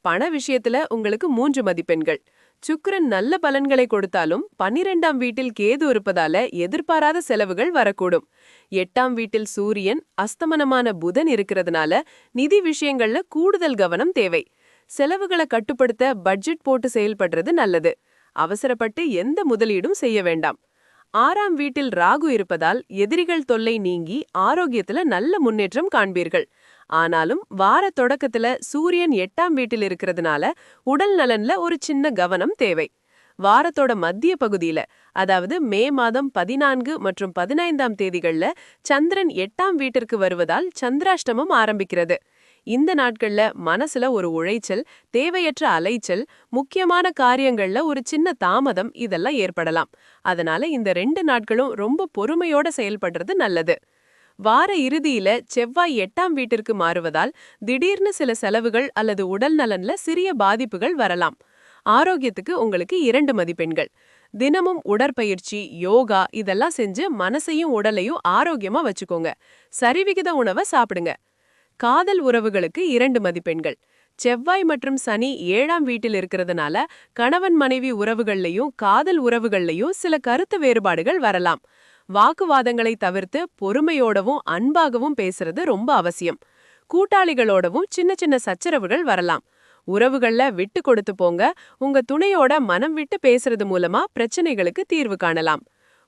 பண விஷயத்துல உங்களுக்கு 3 மதிப்பெண்கள். சுக்கிரன் நல்ல பலன்களை கொடுத்தாலும் 12ஆம் வீட்டில் கேது இருப்பதால எதிர்பாராத செலவுகள் வரக்கூடும். 8ஆம் வீட்டில் சூரியன், அஸ்தமனமான புதன் இருக்கிறதுனால நிதி விஷயங்கள்ல கூடுதல் கவனம் தேவை. செலவுகளை கட்டுப்படுத்த பட்ஜெட் போட்டு செயல்படுறது நல்லது. அவசரப்பட்டு எந்த முதலீடும் செய்ய வேண்டாம். 6ஆம் வீட்டில் ராகு இருப்பதால் எதிரிகள் தொல்லை நீங்கி ஆரோக்கியத்துல நல்ல முன்னேற்றம் காண்பீர்கள். ஆனாலும் வார தொடக்கத்துல சூரியன் 8ஆம் வீட்டில் இருக்கிறதுனால உடல் நலன்ல ஒரு சின்ன கவனம் தேவை. வாரத்தோட மத்திய பகுதியில, அதாவது மே மாதம் 14 மற்றும் 15ஆம் தேதிகள்ல சந்திரன் 8ஆம் வீட்டிற்கு வருவதால் சந்திராஷ்டமம் ஆரம்பிக்கிறது. இந்த நாட்கள்ல மனசுல ஒரு உளைச்சல், தேவையற்ற அலைச்சல், முக்கியமான காரியங்கள்ல ஒரு சின்ன தாமதம் இதெல்லாம் ஏற்படலாம். அதனால இந்த 2 நாட்களும் ரொம்ப பொறுமையோட செயல்படுறது நல்லது. வார இறுதியில செவ்வாய் 8ஆம் வீட்டிற்கு மாறுவதால் திடீர்னு சில செலவுகள் அல்லது உடல் நலன்ல சிறிய பாதிப்புகள் வரலாம். ஆரோக்கியத்துக்கு உங்களுக்கு 2 மதிப்பெண்கள். தினமும் உடற்பயிற்சி, யோகா இதெல்லாம் செஞ்சு மனசையும் உடலையும் ஆரோக்கியமா வச்சுக்கோங்க. சரிவிகித உணவை சாப்பிடுங்க. காதல் உறவுகளுக்கு 2 மதிப்பெண்கள். செவ்வாய் மற்றும் சனி 7ஆம் வீட்டில் இருக்கிறதுனால கணவன் மனைவி உறவுகள்லையும் காதல் உறவுகள்லையும் சில கருத்து வேறுபாடுகள் வரலாம். வாக்குவாதங்களை தவிர்த்து பொறுமையோடவும் அன்பாகவும் பேசுறது ரொம்ப அவசியம். கூட்டாளிகளோடவும் சின்ன சின்ன சச்சரவுகள் வரலாம். உறவுகள்ல விட்டு கொடுத்து போங்க. உங்க துணையோட மனம் விட்டு பேசுறது மூலமா பிரச்சனைகளுக்கு தீர்வு காணலாம்.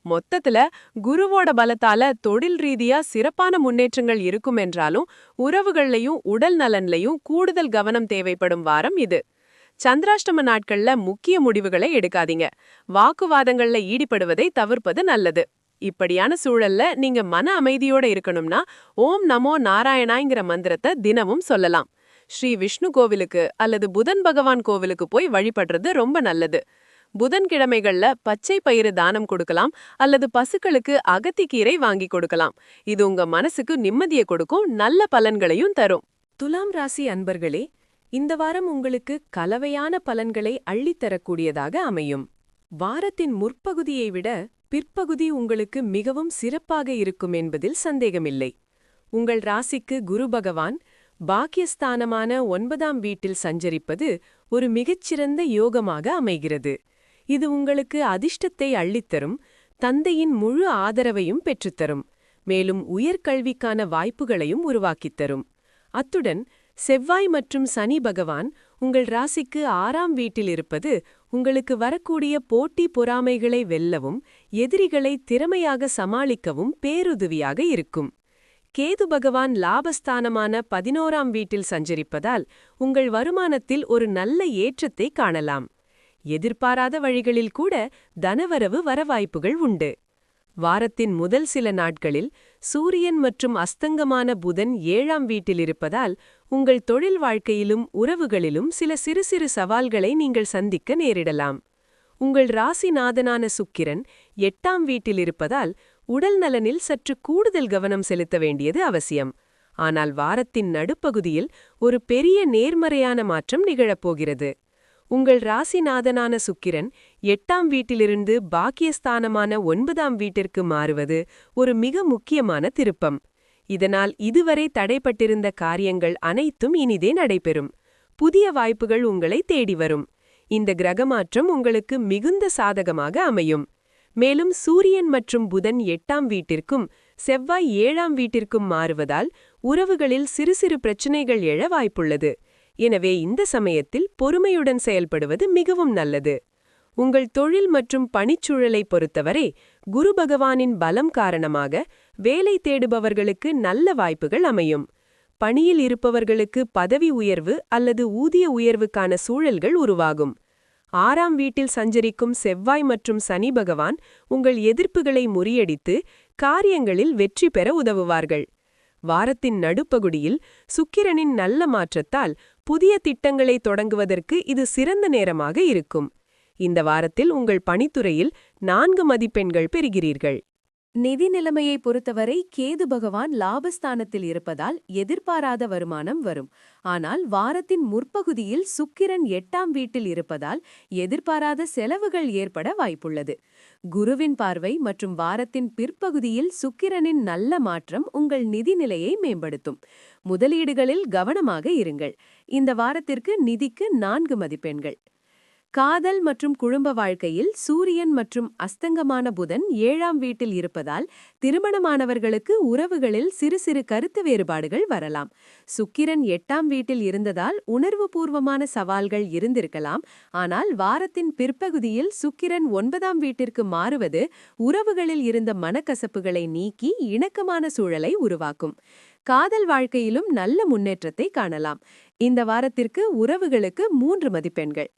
மொத்தத்துல குருவோட பலத்தால தொழில் ரீதியா சிறப்பான முன்னேற்றங்கள் இருக்கும் என்றாலும் உறவுகள்லையும் உடல் நலன்லையும் கூடுதல் கவனம் தேவைப்படும் வாரம் இது. சந்திராஷ்டம நாட்கள்ல முக்கிய முடிவுகளை எடுக்காதீங்க. வாக்குவாதங்கள்ல ஈடுபடுவதை தவிர்ப்பது நல்லது. இப்படியான சூழல்ல நீங்க மன அமைதியோட இருக்கணும்னா ஓம் நமோ நாராயணாங்கிற மந்திரத்தை தினமும் சொல்லலாம். ஸ்ரீ விஷ்ணு கோவிலுக்கு அல்லது புதன் பகவான் கோவிலுக்கு போய் வழிபடுறது ரொம்ப நல்லது. புதன்கிழமைகள்ல பச்சை பயிறு தானம் கொடுக்கலாம் அல்லது பசுக்களுக்கு அகத்திக்கீரை வாங்கி கொடுக்கலாம். இது உங்க மனசுக்கு நிம்மதியை கொடுக்கும், நல்ல பலன்களையும் தரும். துலாம் ராசி அன்பர்களே, இந்த வாரம் உங்களுக்கு கலவையான பலன்களை அள்ளித்தரக்கூடியதாக அமையும். வாரத்தின் முற்பகுதியை விட பிற்பகுதி உங்களுக்கு மிகவும் சிறப்பாக இருக்கும் என்பதில் சந்தேகமில்லை. உங்கள் ராசிக்கு குரு பகவான் பாக்கியஸ்தானமான 9ஆம் வீட்டில் சஞ்சரிப்பது ஒரு மிகச்சிறந்த யோகமாக அமைகிறது. இது உங்களுக்கு அதிர்ஷ்டத்தை அள்ளித்தரும், தந்தையின் முழு ஆதரவையும் பெற்றுத்தரும், மேலும் உயர்கல்விக்கான வாய்ப்புகளையும் உருவாக்கித் தரும். அத்துடன் செவ்வாய் மற்றும் சனி பகவான் உங்கள் ராசிக்கு 6ஆம் வீட்டில் இருப்பது உங்களுக்கு வரக்கூடிய போட்டி பொறாமைகளை வெல்லவும் எதிரிகளை திறமையாக சமாளிக்கவும் பேருதவியாக இருக்கும். கேது பகவான் லாபஸ்தானமான 11ஆம் வீட்டில் சஞ்சரிப்பதால் உங்கள் வருமானத்தில் ஒரு நல்ல ஏற்றத்தை காணலாம். எதிர்பாராத வழிகளில் கூட தனவரவு வர வாய்ப்புகள் உண்டு. வாரத்தின் முதல் சில நாட்களில் சூரியன் மற்றும் அஸ்தங்கமான புதன் 7ஆம் வீட்டில் இருப்பதால் உங்கள் தொழில் வாழ்க்கையிலும் உறவுகளிலும் சில சிறு சிறு சவால்களை நீங்கள் சந்திக்க நேரிடலாம். உங்கள் ராசிநாதனான சுக்கிரன் 8ஆம் வீட்டில் இருப்பதால் உடல் நலனில் சற்று கூடுதல் கவனம் செலுத்த வேண்டியது அவசியம். ஆனால் வாரத்தின் நடுப்பகுதியில் ஒரு பெரிய நேர்மறையான மாற்றம் நிகழப்போகிறது. உங்கள் ராசிநாதனான சுக்கிரன் 8ஆம் வீட்டிலிருந்து பாக்கியஸ்தானமான 9ஆம் வீட்டிற்கு மாறுவது ஒரு மிக முக்கியமான திருப்பம். இதனால் இதுவரை தடைப்பட்டிருந்த காரியங்கள் அனைத்தும் இனிதே நடைபெறும். புதிய வாய்ப்புகள் உங்களை தேடி வரும். இந்த கிரகமாற்றம் உங்களுக்கு மிகுந்த சாதகமாக அமையும். மேலும் சூரியன் மற்றும் புதன் 8ஆம் வீட்டிற்கும் செவ்வாய் 7ஆம் வீட்டிற்கும் மாறுவதால் உறவுகளில் சிறு சிறு பிரச்சனைகள் எழ வாய்ப்புள்ளது. எனவே இந்த சமயத்தில் பொறுமையுடன் செயல்படுவது மிகவும் நல்லது. உங்கள் தொழில் மற்றும் பணிச்சூழலை பொறுத்தவரை குரு பகவானின் பலம் காரணமாக வேலை தேடுபவர்களுக்கு நல்ல வாய்ப்புகள் அமையும். பணியில் இருப்பவர்களுக்கு பதவி உயர்வு அல்லது ஊதிய உயர்வுக்கான சூழல்கள் உருவாகும். 6ஆம் வீட்டில் சஞ்சரிக்கும் செவ்வாய் மற்றும் சனி பகவான் உங்கள் எதிர்ப்புகளை முறியடித்து காரியங்களில் வெற்றி பெற உதவுவார்கள். வாரத்தின் நடுப்பகுதியில் சுக்கிரனின் நல்ல மாற்றத்தால் புதிய திட்டங்களை தொடங்குவதற்கு இது சிறந்த நேரமாக இருக்கும். இந்த வாரத்தில் உங்கள் பணித்துறையில் 4 மதிப்பெண்கள் பெறுகிறீர்கள். நிதி நிலைமையை பொறுத்தவரை கேது பகவான் லாபஸ்தானத்தில் இருப்பதால் எதிர்பாராத வருமானம் வரும். ஆனால் வாரத்தின் முற்பகுதியில் சுக்கிரன் 8ஆம் வீட்டில் இருப்பதால் எதிர்பாராத செலவுகள் ஏற்பட வாய்ப்புள்ளது. குருவின் பார்வை மற்றும் வாரத்தின் பிற்பகுதியில் சுக்கிரனின் நல்ல மாற்றம் உங்கள் நிதி நிலையை மேம்படுத்தும். முதலீடுகளில் கவனமாக இருங்கள். இந்த வாரத்திற்கு நிதிக்கு 4 மதிப்பெண்கள். காதல் மற்றும் குடும்ப வாழ்க்கையில் சூரியன் மற்றும் அஸ்தங்கமான புதன் 7ஆம் வீட்டில் இருப்பதால் திருமணமானவர்களுக்கு உறவுகளில் சிறு சிறு கருத்து வேறுபாடுகள் வரலாம். சுக்கிரன் 8ஆம் வீட்டில் இருந்ததால் உணர்வுபூர்வமான சவால்கள் இருந்திருக்கலாம். ஆனால் வாரத்தின் பிற்பகுதியில் சுக்கிரன் 9ஆம் வீட்டிற்கு மாறுவது உறவுகளில் இருந்த மனக்கசப்புகளை நீக்கி இணக்கமான சூழலை உருவாக்கும். காதல் வாழ்க்கையிலும் நல்ல முன்னேற்றத்தை காணலாம். இந்த வாரத்திற்கு உறவுகளுக்கு 3 மதிப்பெண்கள்.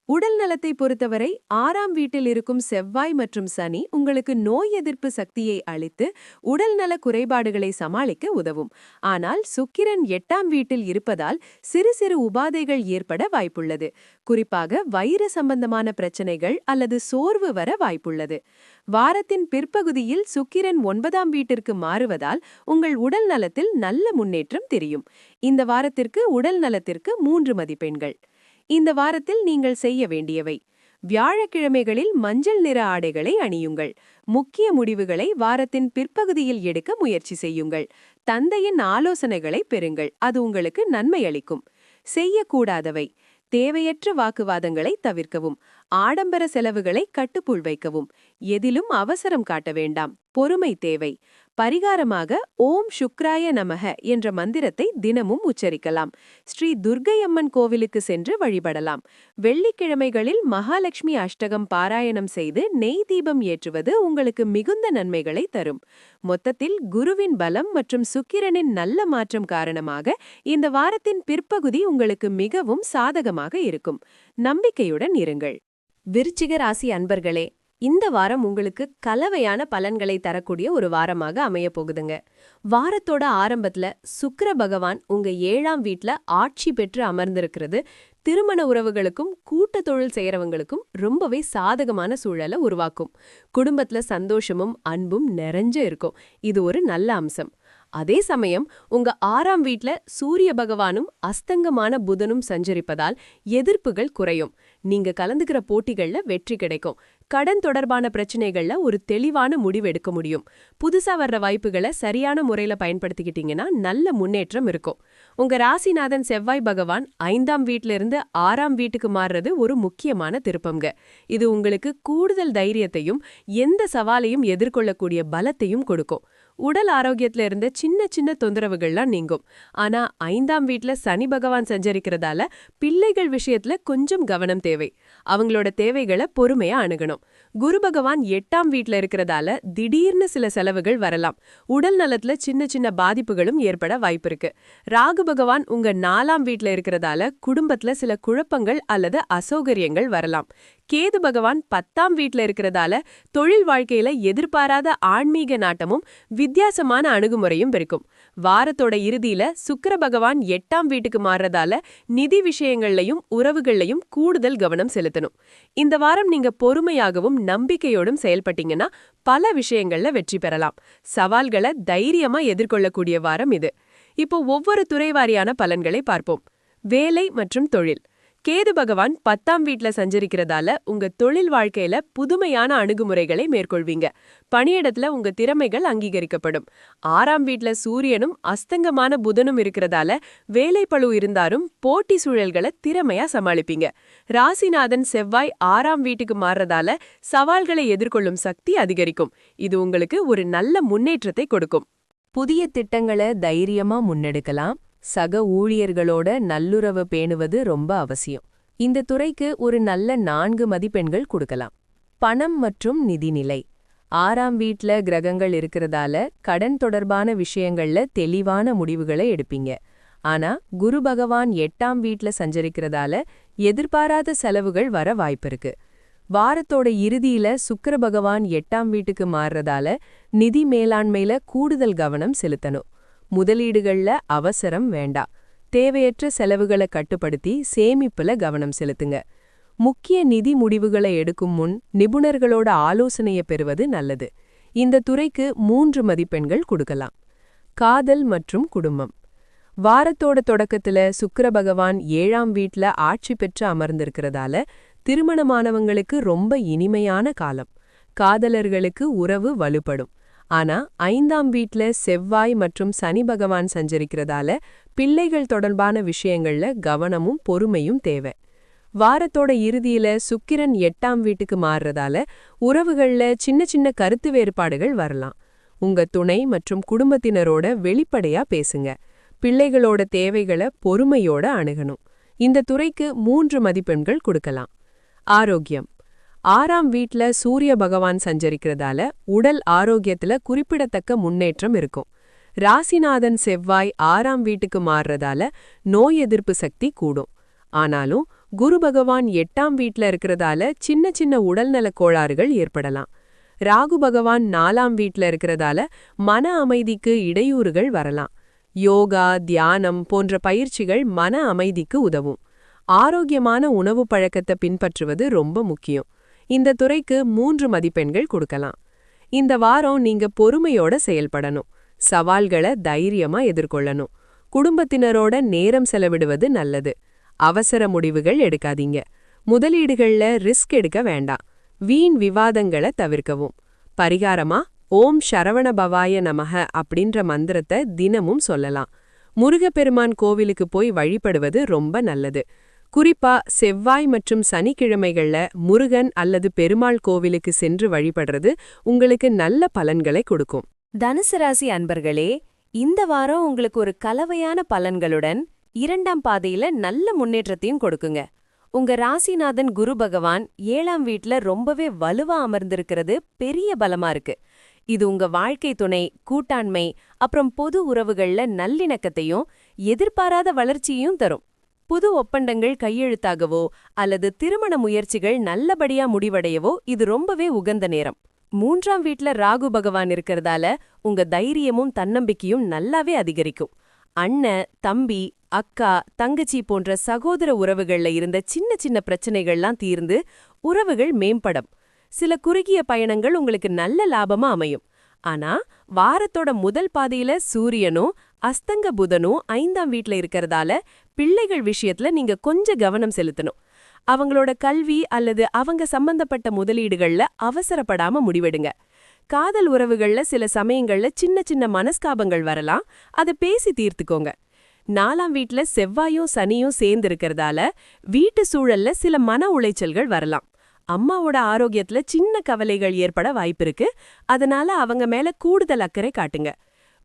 உடல் நலத்தை பொறுத்தவரை 6ஆம் வீட்டில் இருக்கும் செவ்வாய் மற்றும் சனி உங்களுக்கு நோய் எதிர்ப்பு சக்தியை அளித்து உடல் நல குறைபாடுகளை சமாளிக்க உதவும். ஆனால் சுக்கிரன் 8ஆம் வீட்டில் இருப்பதால் சிறு சிறு உபாதைகள் ஏற்பட வாய்ப்புள்ளது. குறிப்பாக வயிறு சம்பந்தமான பிரச்சனைகள் அல்லது சோர்வு வர வாய்ப்புள்ளது. வாரத்தின் பிற்பகுதியில் சுக்கிரன் 9ஆம் வீட்டிற்கு மாறுவதால் உங்கள் உடல் நலத்தில் நல்ல முன்னேற்றம் தெரியும். இந்த வாரத்திற்கு உடல் நலத்திற்கு 3 மதிப்பெண்கள். இந்த வாரத்தில் நீங்கள் செய்ய வேண்டியவை: வியாழக்கிழமைகளில் மஞ்சள் நிற ஆடைகளை அணியுங்கள். முக்கிய முடிவுகளை வாரத்தின் பிற்பகுதியில் எடுக்க முயற்சி செய்யுங்கள். தந்தையின் ஆலோசனைகளை பெறுங்கள், அது உங்களுக்கு நன்மை அளிக்கும். செய்யக்கூடாதவை: தேவையற்ற வாக்குவாதங்களை தவிர்க்கவும். ஆடம்பர செலவுகளை கட்டுக்குள் வைக்கவும். எதிலும் அவசரம் காட்ட வேண்டாம், பொறுமை தேவை. பரிகாரமாக ஓம் சுக்ராய நமக என்ற மந்திரத்தை தினமும் உச்சரிக்கலாம். ஸ்ரீ துர்க்கையம்மன் கோவிலுக்கு சென்று வழிபடலாம். வெள்ளிக்கிழமைகளில் மகாலட்சுமி அஷ்டகம் பாராயணம் செய்து நெய் தீபம் ஏற்றுவது உங்களுக்கு மிகுந்த நன்மைகளை தரும். மொத்தத்தில் குருவின் பலம் மற்றும் சுக்கிரனின் நல்ல மாற்றம் காரணமாக இந்த வாரத்தின் பிற்பகுதி உங்களுக்கு மிகவும் சாதகமாக இருக்கும். நம்பிக்கையுடன் இருங்கள். விருச்சிக ராசி அன்பர்களே, இந்த வாரம் உங்களுக்கு கலவையான பலன்களை தரக்கூடிய ஒரு வாரமாக அமையப் போகுதுங்க. வாரத்தோட ஆரம்பத்துல சுக்கிர பகவான் உங்க 7ஆம் வீட்ல ஆட்சி பெற்று அமர்ந்திருக்கிறது திருமண உறவுகளுக்கும் கூட்ட தொழில் செய்யறவங்களுக்கும் ரொம்பவே சாதகமான சூழலை உருவாக்கும். குடும்பத்துல சந்தோஷமும் அன்பும் நிறைஞ்சு இருக்கும். இது ஒரு நல்ல அம்சம். அதே சமயம் உங்க 6ஆம் வீட்ல சூரிய பகவானும் அஸ்தங்கமான புதனும் சஞ்சரிப்பதால் எதிர்ப்புகள் குறையும். நீங்க கலந்துக்கிற போட்டிகள்ல வெற்றி கிடைக்கும். கடன் தொடர்பான பிரச்சனைகள்ல ஒரு தெளிவான முடிவு எடுக்க முடியும். புதுசா வர்ற வாய்ப்புகளை சரியான முறையில பயன்படுத்திக்கிட்டீங்கன்னா நல்ல முன்னேற்றம் இருக்கும். உங்க ராசிநாதன் செவ்வாய் பகவான் 5ஆம் வீட்ல இருந்து 6ஆம் வீட்டுக்கு மாறுறது ஒரு முக்கியமான திருப்பம்ங்க. இது உங்களுக்கு கூடுதல் தைரியத்தையும் எந்த சவாலையும் எதிர்கொள்ளக்கூடிய பலத்தையும் கொடுக்கும். உடல் ஆரோக்கியத்துல இருந்த சின்ன சின்ன தொந்தரவுகள்லாம் நீங்கும். ஆனா 5ஆம் வீட்ல சனி பகவான் சஞ்சரிக்கிறதால பிள்ளைகள் விஷயத்துல கொஞ்சம் கவனம் தேவை. அவங்களோட தேவைகளை பொறுமையா அணுகணும். குரு பகவான் 8ஆம் வீட்ல இருக்கிறதால திடீர்னு சில செலவுகள் வரலாம். உடல் நலத்துல சின்ன சின்ன பாதிப்புகளும் ஏற்பட வாய்ப்பிருக்கு. ராகு பகவான் உங்க 4ஆம் வீட்ல இருக்கிறதால குடும்பத்துல சில குழப்பங்கள் அல்லது அசௌகரியங்கள் வரலாம். கேது பகவான் 10ஆம் வீட்ல இருக்கிறதால தொழில் வாழ்க்கையில எதிர்பாராத ஆன்மீக நாட்டமும் வித்தியாசமான அணுகுமுறையும் இருக்கும். வாரத்தோட இறுதியில சுக்கிர பகவான் 8ஆம் வீட்டுக்கு மாறுறதால நிதி விஷயங்கள்லயும் உறவுகள்லயும் கூடுதல் கவனம் செலுத்தணும். இந்த வாரம் நீங்க பொறுமையாகவும் நம்பிக்கையோடும் செயல்பட்டீங்கன்னா பல விஷயங்கள்ல வெற்றி பெறலாம். சவால்களை தைரியமா எதிர்கொள்ளக்கூடிய வாரம் இது. இப்போ ஒவ்வொரு துறைவாரியான பலன்களை பார்ப்போம். வேலை மற்றும் தொழில். கேது பகவான் 10ஆம் வீட்ல சஞ்சரிக்கிறதால உங்க தொழில் வாழ்க்கையில புதுமையான அணுகுமுறைகளை மேற்கொள்வீங்க. பணியிடத்துல உங்க திறமைகள் அங்கீகரிக்கப்படும். 6ஆம் வீட்ல சூரியனும் அஸ்தங்கமான புதனும் இருக்கிறதால வேலைப்பளு இருந்தாலும் போட்டி சூழல்களை திறமையா சமாளிப்பீங்க. ராசிநாதன் செவ்வாய் 6ஆம் வீட்டுக்கு மாறுறதால சவால்களை எதிர்கொள்ளும் சக்தி அதிகரிக்கும். இது உங்களுக்கு ஒரு நல்ல முன்னேற்றத்தை கொடுக்கும். புதிய திட்டங்களை தைரியமா முன்னெடுக்கலாம். சக ஊழியர்களோட நல்லுறவு பேணுவது ரொம்ப அவசியம். இந்த துறைக்கு ஒரு நல்ல 4 மதிப்பெண்கள் கொடுக்கலாம். பணம் மற்றும் நிதிநிலை. 6ஆம் வீட்ல கிரகங்கள் இருக்கிறதால கடன் தொடர்பான விஷயங்கள்ல தெளிவான முடிவுகளை எடுப்பீங்க. ஆனா குரு பகவான் 8ஆம் வீட்ல சஞ்சரிக்கிறதால எதிர்பாராத செலவுகள் வர வாய்ப்பிருக்கு. வாரத்தோட இறுதியில சுக்கிர பகவான் 8ஆம் வீட்டுக்கு மாறுறதால நிதி மேலாண்மையில கூடுதல் கவனம் செலுத்தணும். முதலீடுகள்ல அவசரம் வேண்டாம். தேவையற்ற செலவுகளை கட்டுப்படுத்தி சேமிப்புல கவனம் செலுத்துங்க. முக்கிய நிதி முடிவுகளை எடுக்கும் முன் நிபுணர்களோட ஆலோசனையை பெறுவது நல்லது. இந்த துறைக்கு 3 மதிப்பெண்கள் கொடுக்கலாம். காதல் மற்றும் குடும்பம். வாரத்தோட தொடக்கத்துல சுக்கிர பகவான் 7ஆம் வீட்ல ஆட்சி பெற்று அமர்ந்திருக்கிறதால திருமணமானவங்களுக்கு ரொம்ப இனிமையான காலம். காதலர்களுக்கு உறவு வலுப்படும். ஆனா 5ஆம் வீட்ல செவ்வாய் மற்றும் சனி பகவான் சஞ்சரிக்கிறதால பிள்ளைகள் தொடர்பான விஷயங்கள்ல கவனமும் பொறுமையும் தேவை. வாரத்தோட இறுதியில சுக்கிரன் 8ஆம் வீட்டுக்கு மாறுறதால உறவுகள்ல சின்ன சின்ன கருத்து வேறுபாடுகள் வரலாம். உங்க துணை மற்றும் குடும்பத்தினரோட வெளிப்படையா பேசுங்க. பிள்ளைகளோட தேவைகளை பொறுமையோட அணுகணும். இந்த துறைக்கு 3 மதிப்பெண்கள் கொடுக்கலாம். ஆரோக்கியம். 6ஆம் வீட்ல சூரிய பகவான் சஞ்சரிக்கிறதால உடல் ஆரோக்கியத்துல குறிப்பிடத்தக்க முன்னேற்றம் இருக்கும். ராசிநாதன் செவ்வாய் 6ஆம் வீட்டுக்கு மாறுறதால நோய் எதிர்ப்பு சக்தி கூடும். ஆனாலும் குரு பகவான் 8ஆம் வீட்ல இருக்கிறதால சின்ன சின்ன உடல்நலக் கோளாறுகள் ஏற்படலாம். ராகு பகவான் 4ஆம் வீட்ல இருக்கிறதால மன அமைதிக்கு இடையூறுகள் வரலாம். யோகா, தியானம் போன்ற பயிற்சிகள் மன அமைதிக்கு உதவும். ஆரோக்கியமான உணவு பழக்கத்தை பின்பற்றுவது ரொம்ப முக்கியம். இந்த துறைக்கு 3 மதிப்பெண்கள் கொடுக்கலாம். இந்த வாரம் நீங்க பொறுமையோட செயல்படணும். சவால்களை தைரியமா எதிர்கொள்ளணும். குடும்பத்தினரோட நேரம் செலவிடுவது நல்லது. அவசர முடிவுகள் எடுக்காதீங்க. முதலீடுகள்ல ரிஸ்க் எடுக்க வேண்டாம். வீண் விவாதங்களை தவிர்க்கவும். பரிகாரமா ஓம் சரவண பவாய நமஹ அப்படின்ற மந்திரத்தை தினமும் சொல்லலாம். முருகப்பெருமான் கோவிலுக்கு போய் வழிபடுவது ரொம்ப நல்லது. குறிப்பா செவ்வாய் மற்றும் சனிக்கிழமைகள்ல முருகன் அல்லது பெருமாள் கோவிலுக்கு சென்று வழிபடுறது உங்களுக்கு நல்ல பலன்களை கொடுக்கும். தனுசு ராசி அன்பர்களே, இந்த வாரம் உங்களுக்கு ஒரு கலவையான பலன்களுடன் 2ஆம் பாதையில நல்ல முன்னேற்றத்தையும் கொடுக்குங்க. உங்க ராசிநாதன் குரு பகவான் 7ஆம் வீட்ல ரொம்பவே வலுவா அமர்ந்திருக்கிறது பெரிய பலமா இருக்கு. இது உங்க வாழ்க்கை துணை, கூட்டாண்மை அப்புறம் பொது உறவுகள்ல நல்லிணக்கத்தையும் எதிர்பாராத வளர்ச்சியையும் தரும். புது ஒப்பந்தங்கள் கையெழுத்தாகவோ அல்லது திருமண முயற்சிகள் நல்லபடியா முடிவடையவோ இது ரொம்பவே உகந்த நேரம். 3ஆம் வீட்ல ராகு பகவான் இருக்கிறதால உங்க தைரியமும் தன்னம்பிக்கையும் நல்லாவே அதிகரிக்கும். அண்ணன், தம்பி, அக்கா, தங்கச்சி போன்ற சகோதர உறவுகள்ல இருந்த சின்ன சின்ன பிரச்சனைகள்லாம் தீர்ந்து உறவுகள் மேம்படும். சில குறுகிய பயணங்கள் உங்களுக்கு நல்ல லாபமா அமையும். ஆனா வாரத்தோட முதல் பாதியில சூரியனும் அஸ்தங்க புதனும் 5ஆம் வீட்ல இருக்கிறதால பிள்ளைகள் விஷயத்துல நீங்க கொஞ்சம் கவனம் செலுத்தணும். அவங்களோட கல்வி அல்லது அவங்க சம்பந்தப்பட்ட முதலீடுகள்ல அவசரப்படாம முடிவெடுங்க. காதல் உறவுகள்ல சில சமயங்கள்ல சின்ன சின்ன மனஸ்தாபங்கள் வரலாம். அதை பேசி தீர்த்துக்கோங்க. 4ஆம் வீட்ல செவ்வாயும் சனியும் சேர்ந்து இருக்கிறதால வீட்டு சூழல்ல சில மன உளைச்சல்கள் வரலாம். அம்மாவோட ஆரோக்கியத்துல சின்ன கவலைகள் ஏற்பட வாய்ப்பிருக்கு. அதனால அவங்க மேல கூடுதல் அக்கறை காட்டுங்க.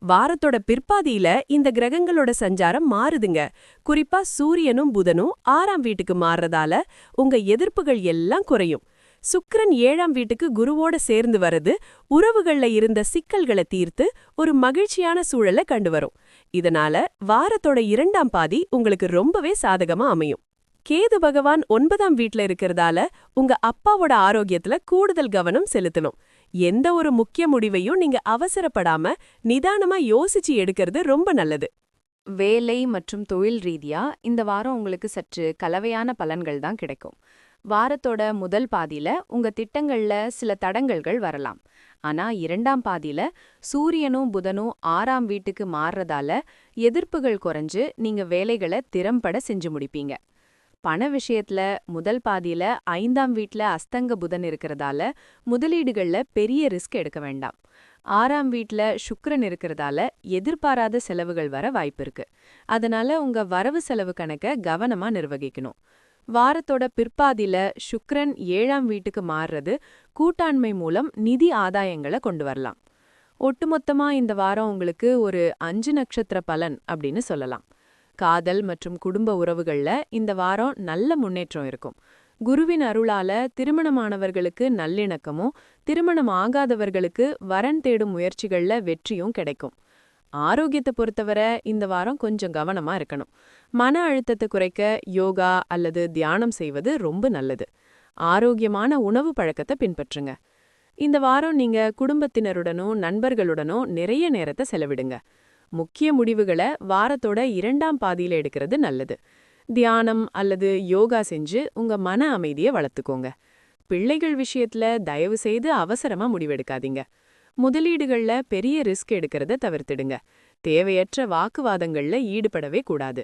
வாரத்தோட பிற்பாதியில இந்த கிரகங்களோட சஞ்சாரம் மாறுதுங்க. குறிப்பா சூரியனும் புதனும் 6ஆம் வீட்டுக்கு மாறுறதால உங்க எதிர்ப்புகள் எல்லாம் குறையும். சுக்கிரன் 7ஆம் வீட்டுக்கு குருவோட சேர்ந்து வரது உறவுகள்ல இருந்த சிக்கல்களை தீர்த்து ஒரு மகிழ்ச்சியான சூழலை கண்டு வரும். இதனால வாரத்தோட 2ஆம் பாதி உங்களுக்கு ரொம்பவே சாதகமா அமையும். கேது பகவான் 9ஆம் வீட்ல இருக்கிறதால உங்க அப்பாவோட ஆரோக்கியத்துல கூடுதல் கவனம் செலுத்தணும். எந்த ஒரு முக்கிய முடிவையும் நீங்க அவசரப்படாம நிதானமா யோசிச்சு எடுக்கிறது ரொம்ப நல்லது. வேலை மற்றும் தொழில் ரீதியா இந்த வாரம் உங்களுக்கு சற்று கலவையான பலன்கள் தான் கிடைக்கும். வாரத்தோட முதல் பாதியில உங்க திட்டங்கள்ல சில தடங்கல்கள் வரலாம். ஆனா 2ஆம் பாதியில சூரியனும் புதனும் 6ஆம் வீட்டுக்கு மாறுறதால எதிர்ப்புகள் குறைஞ்சு நீங்க வேலைகளை திறம்பட செஞ்சு முடிப்பீங்க. பண விஷயத்துல முதல் பாதியில 5ஆம் வீட்ல அஸ்தங்க புதன் இருக்கிறதால முதலீடுகள்ல பெரிய ரிஸ்க் எடுக்க வேண்டாம். 6ஆம் வீட்ல சுக்கிரன் இருக்கிறதால எதிர்பாராத செலவுகள் வர வாய்ப்பிருக்கு. அதனால உங்க வரவு செலவு கணக்க கவனமா நிர்வகிக்கணும். வாரத்தோட பிற்பாதியில சுக்கிரன் 7ஆம் வீட்டுக்கு மாறுறது கூட்டாண்மை மூலம் நிதி ஆதாயங்களை கொண்டு வரலாம். ஒட்டுமொத்தமா இந்த வாரம் உங்களுக்கு ஒரு 5 நட்சத்திர பலன் அப்படின்னு சொல்லலாம். காதல் மற்றும் குடும்ப உறவுகள்ல இந்த வாரம் நல்ல முன்னேற்றம் இருக்கும். குருவின் அருளால திருமணமானவர்களுக்கு நல்லிணக்கமும், திருமணம் ஆகாதவர்களுக்கு வரன் தேடும் முயற்சிகள்ல வெற்றியும் கிடைக்கும். ஆரோக்கியத்தை பொறுத்தவரை இந்த வாரம் கொஞ்சம் கவனமா இருக்கணும். மன அழுத்தத்தை குறைக்க யோகா அல்லது தியானம் செய்வது ரொம்ப நல்லது. ஆரோக்கியமான உணவு பழக்கத்தை பின்பற்றுங்க. இந்த வாரம் நீங்க குடும்பத்தினருடனும் நண்பர்களுடனும் நிறைய நேரத்தை செலவிடுங்க. முக்கிய முடிவுகளை வாரத்தோட 2ஆம் பாதியில எடுக்கிறது நல்லது. தியானம் அல்லது யோகா செஞ்சு உங்க மன அமைதியை வளர்த்துக்கோங்க. பிள்ளைகள் விஷயத்துல தயவு செய்து அவசரமா முடிவெடுக்காதீங்க. முதலீடுகள்ல பெரிய ரிஸ்க் எடுக்கிறத தவிர்த்திடுங்க. தேவையற்ற வாக்குவாதங்கள்ல ஈடுபடவே கூடாது.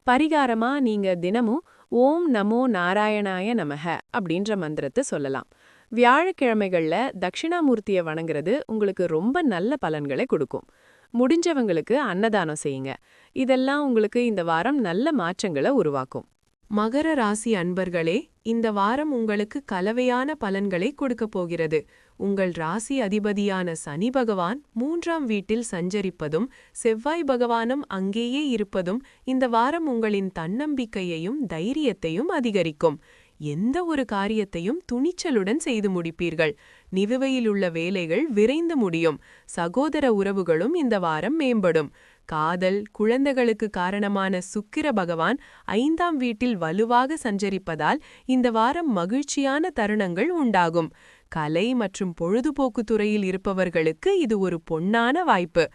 பரிகாரமா நீங்க தினமும் ஓம் நமோ நாராயணாய நமஹ அப்படின்ற மந்திரத்தை சொல்லலாம். வியாழக்கிழமைகள்ல தட்சிணாமூர்த்தியை வணங்குறது உங்களுக்கு ரொம்ப நல்ல பலன்களை கொடுக்கும். முடிஞ்சவங்களுக்கு அன்னதானம் செய்யுங்க. இதெல்லாம் உங்களுக்கு இந்த வாரம் நல்ல மாற்றங்களை உருவாக்கும். மகர ராசி அன்பர்களே, இந்த வாரம் உங்களுக்கு கலவையான பலன்களை கொடுக்கப் போகிறது. உங்கள் ராசி அதிபதியான சனி பகவான் 3ஆம் வீட்டில் சஞ்சரிப்பதும் செவ்வாய் பகவானும் அங்கேயே இருப்பதும் இந்த வாரம் உங்களின் தன்னம்பிக்கையையும் தைரியத்தையும் அதிகரிக்கும். எந்த ஒரு காரியத்தையும் துணிச்சலுடன் செய்து முடிப்பீர்கள். நிலுவையிலுள்ள வேலைகள் விரைந்து முடியும். சகோதர உறவுகளும் இந்த வாரம் மேம்படும். காதல், குழந்தைகளுக்கு காரணமான சுக்கிர பகவான் 5ஆம் வீட்டில் வலுவாக சஞ்சரிப்பதால் இந்த வாரம் மகிழ்ச்சியான தருணங்கள் உண்டாகும். கலை மற்றும் பொழுதுபோக்கு துறையில் இருப்பவர்களுக்கு இது ஒரு பொன்னான வாய்ப்பு.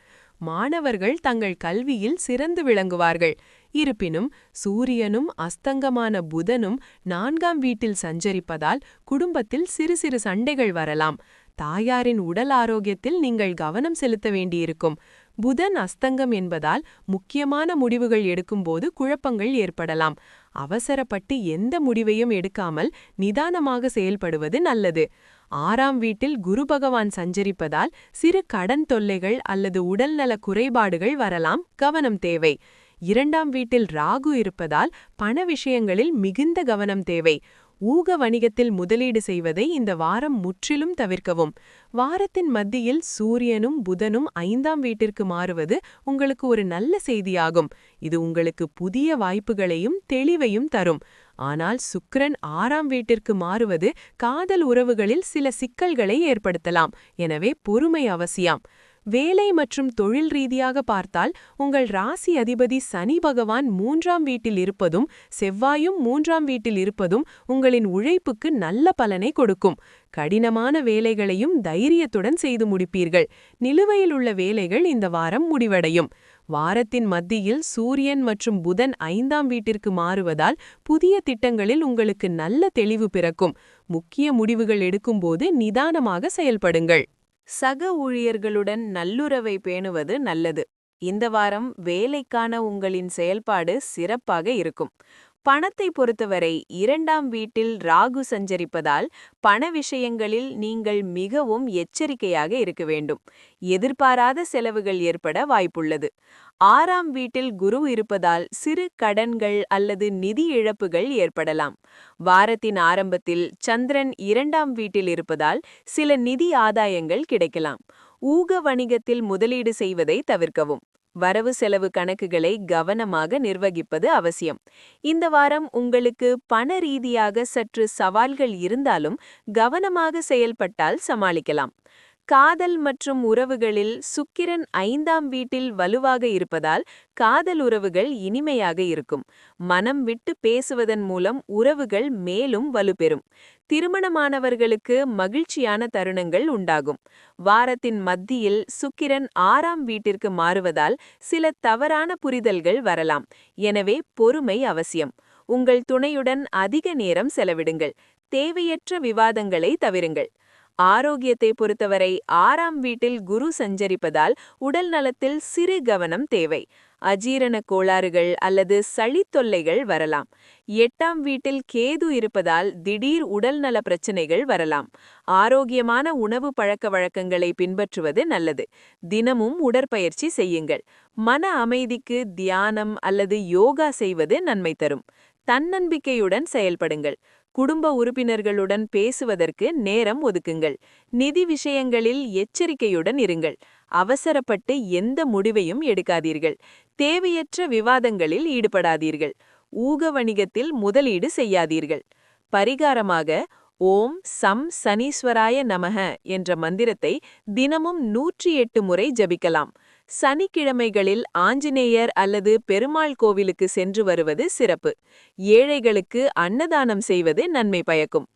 மாணவர்கள் தங்கள் கல்வியில் சிறந்து விளங்குவார்கள். இருப்பினும் சூரியனும் அஸ்தங்கமான புதனும் 4ஆம் வீட்டில் சஞ்சரிப்பதால் குடும்பத்தில் சிறு சிறு சண்டைகள் வரலாம். தாயாரின் உடல் ஆரோக்கியத்தில் நீங்கள் கவனம் செலுத்த வேண்டியிருக்கும். புதன் அஸ்தங்கம் என்பதால் முக்கியமான முடிவுகள் எடுக்கும்போது குழப்பங்கள் ஏற்படலாம். அவசரப்பட்டு எந்த முடிவையும் எடுக்காமல் நிதானமாக செயல்படுவது நல்லது. 6ஆம் வீட்டில் குரு பகவான் சஞ்சரிப்பதால் சிறு கடன் தொல்லைகள் அல்லது உடல்நல குறைபாடுகள் வரலாம். கவனம் தேவை. 2ஆம் வீட்டில் ராகு இருப்பதால் பண விஷயங்களில் மிகுந்த கவனம் தேவை. ஊக வணிகத்தில் முதலீடு செய்வதை இந்த வாரம் முற்றிலும் தவிர்க்கவும். வாரத்தின் மத்தியில் சூரியனும் புதனும் 5ஆம் வீட்டிற்கு மாறுவது உங்களுக்கு ஒரு நல்ல செய்தியாகும். இது உங்களுக்கு புதிய வாய்ப்புகளையும் தெளிவையும் தரும். ஆனால் சுக்கிரன் 6ஆம் வீட்டிற்கு மாறுவது காதல் உறவுகளில் சில சிக்கல்களை ஏற்படுத்தலாம். எனவே பொறுமை அவசியம். வேலை மற்றும் தொழில் ரீதியாக பார்த்தால் உங்கள் ராசி அதிபதி சனி பகவான் 3ஆம் வீட்டில் இருப்பதும் செவ்வாயும் 3ஆம் வீட்டில் இருப்பதும் உங்களின் உழைப்புக்கு நல்ல பலனை கொடுக்கும். கடினமான வேலைகளையும் தைரியத்துடன் செய்து முடிப்பீர்கள். நிலுவையில் உள்ள வேலைகள் இந்த வாரம் முடிவடையும். வாரத்தின் மத்தியில் சூரியன் மற்றும் புதன் 5ஆம் வீட்டிற்கு மாறுவதால் புதிய திட்டங்களில் உங்களுக்கு நல்ல தெளிவு பிறக்கும். முக்கிய முடிவுகள் எடுக்கும்போது நிதானமாக செயல்படுங்கள். சக ஊழியர்களுடன் நல்லுறவை பேணுவது நல்லது. இந்த வாரம் வேலைக்கான உங்களின் செயல்பாடு சிறப்பாக இருக்கும். பணத்தை பொறுத்தவரை 2ஆம் வீட்டில் ராகு சஞ்சரிப்பதால் பண விஷயங்களில் நீங்கள் மிகவும் எச்சரிக்கையாக இருக்க வேண்டும். எதிர்பாராத செலவுகள் ஏற்பட வாய்ப்புள்ளது. 6ஆம் வீட்டில் குரு இருப்பதால் சிறு கடன்கள் அல்லது நிதி இழப்புகள் ஏற்படலாம். வாரத்தின் ஆரம்பத்தில் சந்திரன் 2ஆம் வீட்டில் இருப்பதால் சில நிதி ஆதாயங்கள் கிடைக்கலாம். ஊக வணிகத்தில் முதலீடு செய்வதை தவிர்க்கவும். வரவு செலவு கணக்குகளை கவனமாக நிர்வகிப்பது அவசியம். இந்த வாரம் உங்களுக்கு பண ரீதியாக சற்று சவால்கள் இருந்தாலும் கவனமாக செயல்பட்டால் சமாளிக்கலாம். காதல் மற்றும் உறவுகளில் சுக்கிரன் 5ஆம் வீட்டில் வலுவாக இருப்பதால் காதல் உறவுகள் இனிமையாக இருக்கும். மனம் விட்டு பேசுவதன் மூலம் உறவுகள் மேலும் வலுப்பெறும். திருமணமானவர்களுக்கு மகிழ்ச்சியான தருணங்கள் உண்டாகும். வாரத்தின் மத்தியில் சுக்கிரன் 6ஆம் வீட்டிற்கு மாறுவதால் சில தவறான புரிதல்கள் வரலாம். எனவே பொறுமை அவசியம். உங்கள் துணையுடன் அதிக நேரம் செலவிடுங்கள். தேவையற்ற விவாதங்களை தவிருங்கள். ஆரோக்கியத்தை பொறுத்தவரை 6ஆம் வீட்டில் குரு சஞ்சரிப்பதால் உடல் நலத்தில் சிறு கவனம் தேவை. அஜீரண கோளாறுகள் அல்லது சளித் தொல்லைகள் வரலாம். 8ஆம் வீட்டில் கேது இருப்பதால் திடீர் உடல்நல பிரச்சனைகள் வரலாம். ஆரோக்கியமான உணவு பழக்க வழக்கங்களை பின்பற்றுவது நல்லது. தினமும் உடற்பயிற்சி செய்யுங்கள். மன அமைதிக்கு தியானம் அல்லது யோகா செய்வது நன்மை தரும். தன்னம்பிக்கையுடன் செயல்படுங்கள். குடும்ப உறுப்பினர்களுடன் பேசுவதற்கு நேரம் ஒதுக்குங்கள். நிதி விஷயங்களில் எச்சரிக்கையுடன் இருங்கள். அவசரப்பட்டு எந்த முடிவையும் எடுக்காதீர்கள். தேவையற்ற விவாதங்களில் ஈடுபடாதீர்கள். ஊக வணிகத்தில் முதலீடு செய்யாதீர்கள். பரிகாரமாக ஓம் சம் சனீஸ்வராய நமக என்ற மந்திரத்தை தினமும் 108 முறை ஜபிக்கலாம். சனிக்கிழமைகளில் ஆஞ்சநேயர் அல்லது பெருமாள் கோவிலுக்கு சென்று வருவது சிறப்பு. ஏழைகளுக்கு அன்னதானம் செய்வது நன்மை பயக்கும்.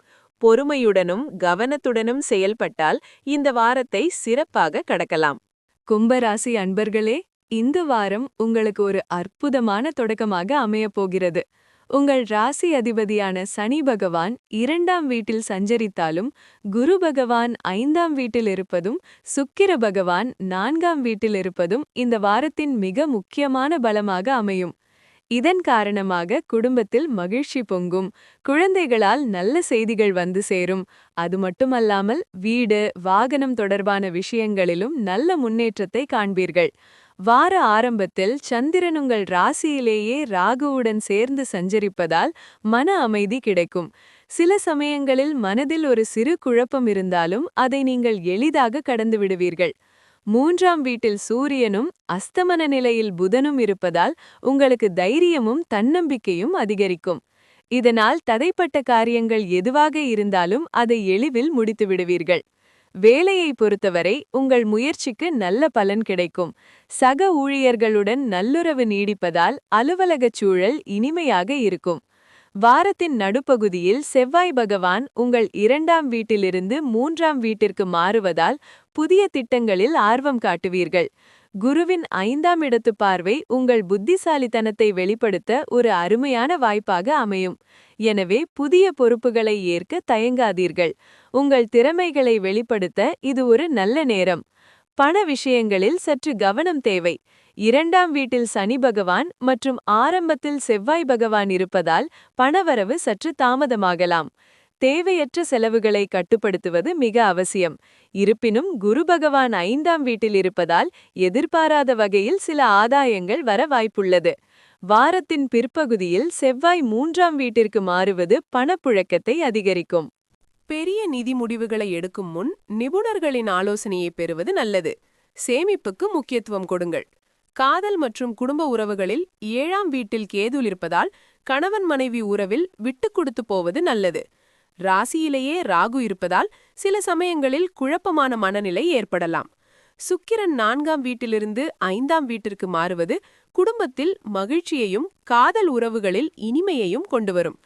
பொறுமையுடனும் கவனத்துடனும் செயல்பட்டால் இந்த வாரத்தை சிறப்பாக கடக்கலாம். கும்பராசி அன்பர்களே, இந்த வாரம் உங்களுக்கு ஒரு அற்புதமான தொடக்கமாக அமையப் போகிறது. உங்கள் ராசி அதிபதியான சனி பகவான் 2ஆம் வீட்டில் சஞ்சரித்தாலும், குரு பகவான் 5ஆம் வீட்டில் இருப்பதும், சுக்கிர பகவான் 4ஆம் வீட்டில் இருப்பதும் இந்த வாரத்தின் மிக முக்கியமான பலமாக அமையும். இதன் காரணமாக குடும்பத்தில் மகிழ்ச்சி பொங்கும். குழந்தைகளால் நல்ல செய்திகள் வந்து சேரும். அது மட்டுமல்லாமல் வீடு, வாகனம் தொடர்பான விஷயங்களிலும் நல்ல முன்னேற்றத்தை காண்பீர்கள். வார ஆரம்பத்தில் சந்திரன் உங்கள் ராசியிலேயே ராகுவுடன் சேர்ந்து சஞ்சரிப்பதால் மன அமைதி கிடைக்கும். சில சமயங்களில் மனதில் ஒரு சிறு குழப்பம் இருந்தாலும் அதை நீங்கள் எளிதாக கடந்து விடுவீர்கள். 3ஆம் வீட்டில் சூரியனும் அஸ்தமன நிலையில் புதனும் இருப்பதால் உங்களுக்கு தைரியமும் தன்னம்பிக்கையும் அதிகரிக்கும். இதனால் தடைப்பட்ட காரியங்கள் எதுவாக இருந்தாலும் அதை எளிதில் முடித்து விடுவீர்கள். வேலையை பொறுத்தவரை உங்கள் முயற்சிக்கு நல்ல பலன் கிடைக்கும். சக ஊழியர்களுடன் நல்லுறவு நீடிப்பதால் அலுவலகச் சூழல் இனிமையாக இருக்கும். வாரத்தின் நடுப்பகுதியில் செவ்வாய் பகவான் உங்கள் 2ஆம் வீட்டிலிருந்து 3ஆம் வீட்டிற்கு மாறுவதால் புதிய திட்டங்களில் ஆர்வம் காட்டுவீர்கள். குருவின் 5ஆம் இடத்து பார்வை உங்கள் புத்திசாலித்தனத்தை வெளிப்படுத்த ஒரு அருமையான வாய்ப்பாக அமையும். எனவே புதிய பொறுப்புகளை ஏற்க தயங்காதீர்கள். உங்கள் திறமைகளை வெளிப்படுத்த இது ஒரு நல்ல நேரம். பண விஷயங்களில் சற்று கவனம் தேவை. 2ஆம் வீட்டில் சனி பகவான் மற்றும் ஆரம்பத்தில் செவ்வாய் பகவான் இருப்பதால் பணவரவு சற்று தாமதமாகலாம். தேவையற்ற செலவுகளை கட்டுப்படுத்துவது மிக அவசியம். இருப்பினும் குரு பகவான் 5ஆம் வீட்டில் இருப்பதால் எதிர்பாராத வகையில் சில ஆதாயங்கள் வர வாய்ப்புள்ளது. வாரத்தின் பிற்பகுதியில் செவ்வாய் 3ஆம் வீட்டிற்கு மாறுவது பணப்புழக்கத்தை அதிகரிக்கும். பெரிய நிதி முடிவுகளை எடுக்கும் முன் நிபுணர்களின் ஆலோசனையை பெறுவது நல்லது. சேமிப்புக்கு முக்கியத்துவம் கொடுங்கள். காதல் மற்றும் குடும்ப உறவுகளில் 7ஆம் வீட்டில் கேது இருப்பதால் கணவன் மனைவி உறவில் விட்டுக் கொடுத்து போவது நல்லது. ராசியிலேயே ராகு இருப்பதால் சில சமயங்களில் குழப்பமான மனநிலை ஏற்படலாம். சுக்கிரன் 4ஆம் வீட்டிலிருந்து 5ஆம் வீட்டிற்கு மாறுவது குடும்பத்தில் மகிழ்ச்சியையும் காதல் உறவுகளில் இனிமையையும் கொண்டுவரும்.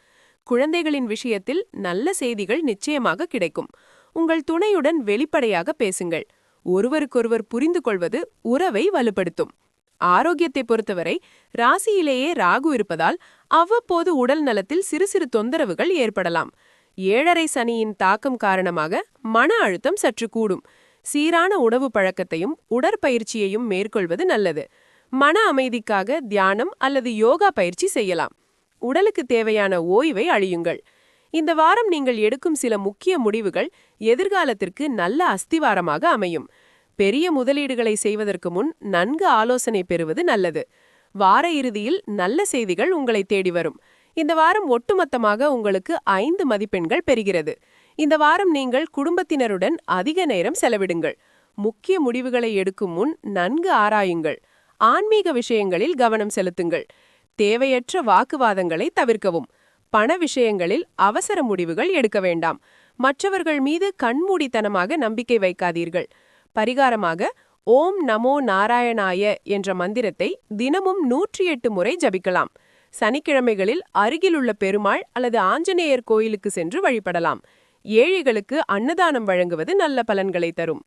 குழந்தைகளின் விஷயத்தில் நல்ல செய்திகள் நிச்சயமாக கிடைக்கும். உங்கள் துணையுடன் வெளிப்படையாக பேசுங்கள். ஒருவருக்கொருவர் புரிந்து கொள்வது உறவை வலுப்படுத்தும். ஆரோக்கியத்தை பொறுத்தவரை ராசியிலேயே ராகு இருப்பதால் அவ்வப்போது உடல் நலத்தில் சிறு சிறு தொந்தரவுகள் ஏற்படலாம். 7.5 சனியின் தாக்கம் காரணமாக மன அழுத்தம் சற்று கூடும். சீரான உணவு பழக்கத்தையும் உடற்பயிற்சியையும் மேற்கொள்வது நல்லது. மன அமைதிக்காக தியானம் அல்லது யோகா பயிற்சி செய்யலாம். உடலுக்கு தேவையான ஓய்வை அழியுங்கள். இந்த வாரம் நீங்கள் எடுக்கும் சில முக்கிய முடிவுகள் எதிர்காலத்திற்கு நல்ல அஸ்திவாரமாக அமையும். பெரிய முதலீடுகளை செய்வதற்கு முன் நன்கு ஆலோசனை பெறுவது நல்லது. வார இறுதியில் நல்ல செய்திகள் உங்களை தேடி வரும். இந்த வாரம் ஒட்டுமொத்தமாக உங்களுக்கு 5 மதிப்பெண்கள் பெறுகிறது. இந்த வாரம் நீங்கள் குடும்பத்தினருடன் அதிக நேரம் செலவிடுங்கள். முக்கிய முடிவுகளை எடுக்கும் முன் நன்கு ஆராயுங்கள். ஆன்மீக விஷயங்களில் கவனம் செலுத்துங்கள். தேவையற்ற வாக்குவாதங்களை தவிர்க்கவும். பண விஷயங்களில் அவசர முடிவுகள் எடுக்க வேண்டாம். மற்றவர்கள் மீது கண்மூடித்தனமாக நம்பிக்கை வைக்காதீர்கள். பரிகாரமாக ஓம் நமோ நாராயணாய என்ற மந்திரத்தை தினமும் 108 முறை ஜபிக்கலாம். சனிக்கிழமைகளில் அருகிலுள்ள பெருமாள் அல்லது ஆஞ்சநேயர் கோயிலுக்கு சென்று வழிபடலாம். ஏழைகளுக்கு அன்னதானம் வழங்குவது நல்ல பலன்களை தரும்.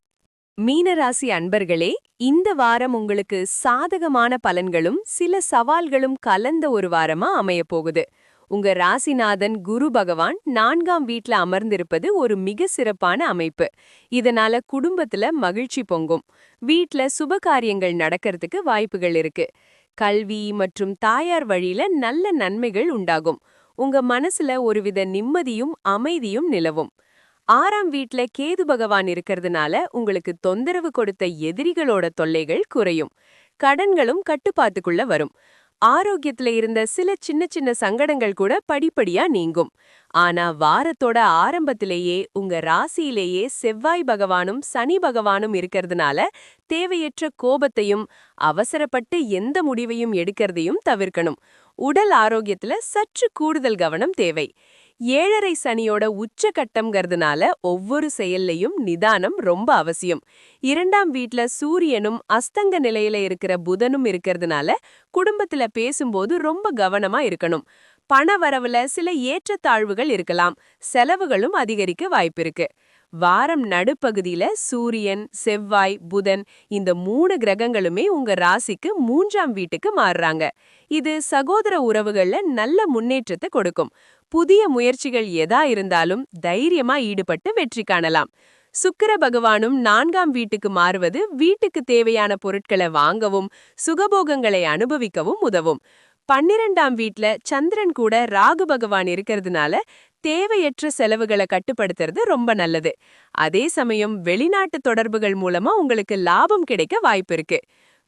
மீனராசி அன்பர்களே, இந்த வாரம் உங்களுக்கு சாதகமான பலன்களும் சில சவால்களும் கலந்த ஒரு வாரமா அமையப் போகுது. உங்க ராசிநாதன் குரு பகவான் 4ஆம் வீட்ல அமர்ந்திருப்பது ஒரு மிக சிறப்பான அமைப்பு. இதனால குடும்பத்துல மகிழ்ச்சி பொங்கும். வீட்ல சுபகாரியங்கள் நடக்கிறதுக்கு வாய்ப்புகள் இருக்கு. கல்வி மற்றும் தாயார் வழியில நல்ல நன்மைகள் உண்டாகும். உங்க மனசுல ஒருவித நிம்மதியும் அமைதியும் நிலவும். 6ஆம் வீட்ல கேது பகவான் இருக்கிறதுனால உங்களுக்கு தொந்தரவு கொடுத்த எதிரிகளோட தொல்லைகள் குறையும். கடன்களும் கட்டுப்பாட்டுக்குள்ள வரும். ஆரோக்கியத்துல இருந்த சில சின்ன சின்ன சங்கடங்கள் கூட படிப்படியா நீங்கும். ஆனா வாரத்தோட ஆரம்பத்திலேயே உங்க ராசியிலேயே செவ்வாய் பகவானும் சனி பகவானும் இருக்கிறதுனால தேவையற்ற கோபத்தையும் அவசரப்பட்டு எந்த முடிவையும் எடுக்கிறதையும் தவிர்க்கணும். உடல் ஆரோக்கியத்துல சற்று கூடுதல் கவனம் தேவை. 7.5 சனியோட உச்சகட்டம்ங்கிறதுனால ஒவ்வொரு செயல்லையும் நிதானம் ரொம்ப அவசியம். 2ஆம் வீட்ல சூரியனும் அஸ்தங்க நிலையில இருக்கிற புதனும் இருக்கிறதுனால குடும்பத்துல பேசும்போது ரொம்ப கவனமா இருக்கணும். பண வரவுல சில ஏற்றத்தாழ்வுகள் இருக்கலாம். செலவுகளும் அதிகரிக்க வாய்ப்பிருக்கு. வாரம் நடுப்பகுதியில சூரியன், செவ்வாய், புதன் இந்த 3 கிரகங்களுமே உங்க ராசிக்கு 3ஆம் வீட்டுக்கு மாறுறாங்க. இது சகோதர உறவுகள்ல நல்ல முன்னேற்றத்தை கொடுக்கும். புதிய முயற்சிகள் எதா இருந்தாலும் தைரியமா ஈடுபட்டு வெற்றி காணலாம். சுக்கிர பகவானும் 4ஆம் வீட்டுக்கு மாறுவது வீட்டுக்கு தேவையான பொருட்களை வாங்கவும் சுகபோகங்களை அனுபவிக்கவும் உதவும். 12ஆம் வீட்ல சந்திரன் கூட ராகு பகவான் இருக்கிறதுனால தேவையற்ற செலவுகளை கட்டுப்படுத்துறது ரொம்ப நல்லது. அதே சமயம் வெளிநாட்டு தொடர்புகள் மூலமா உங்களுக்கு லாபம் கிடைக்க வாய்ப்பு இருக்கு.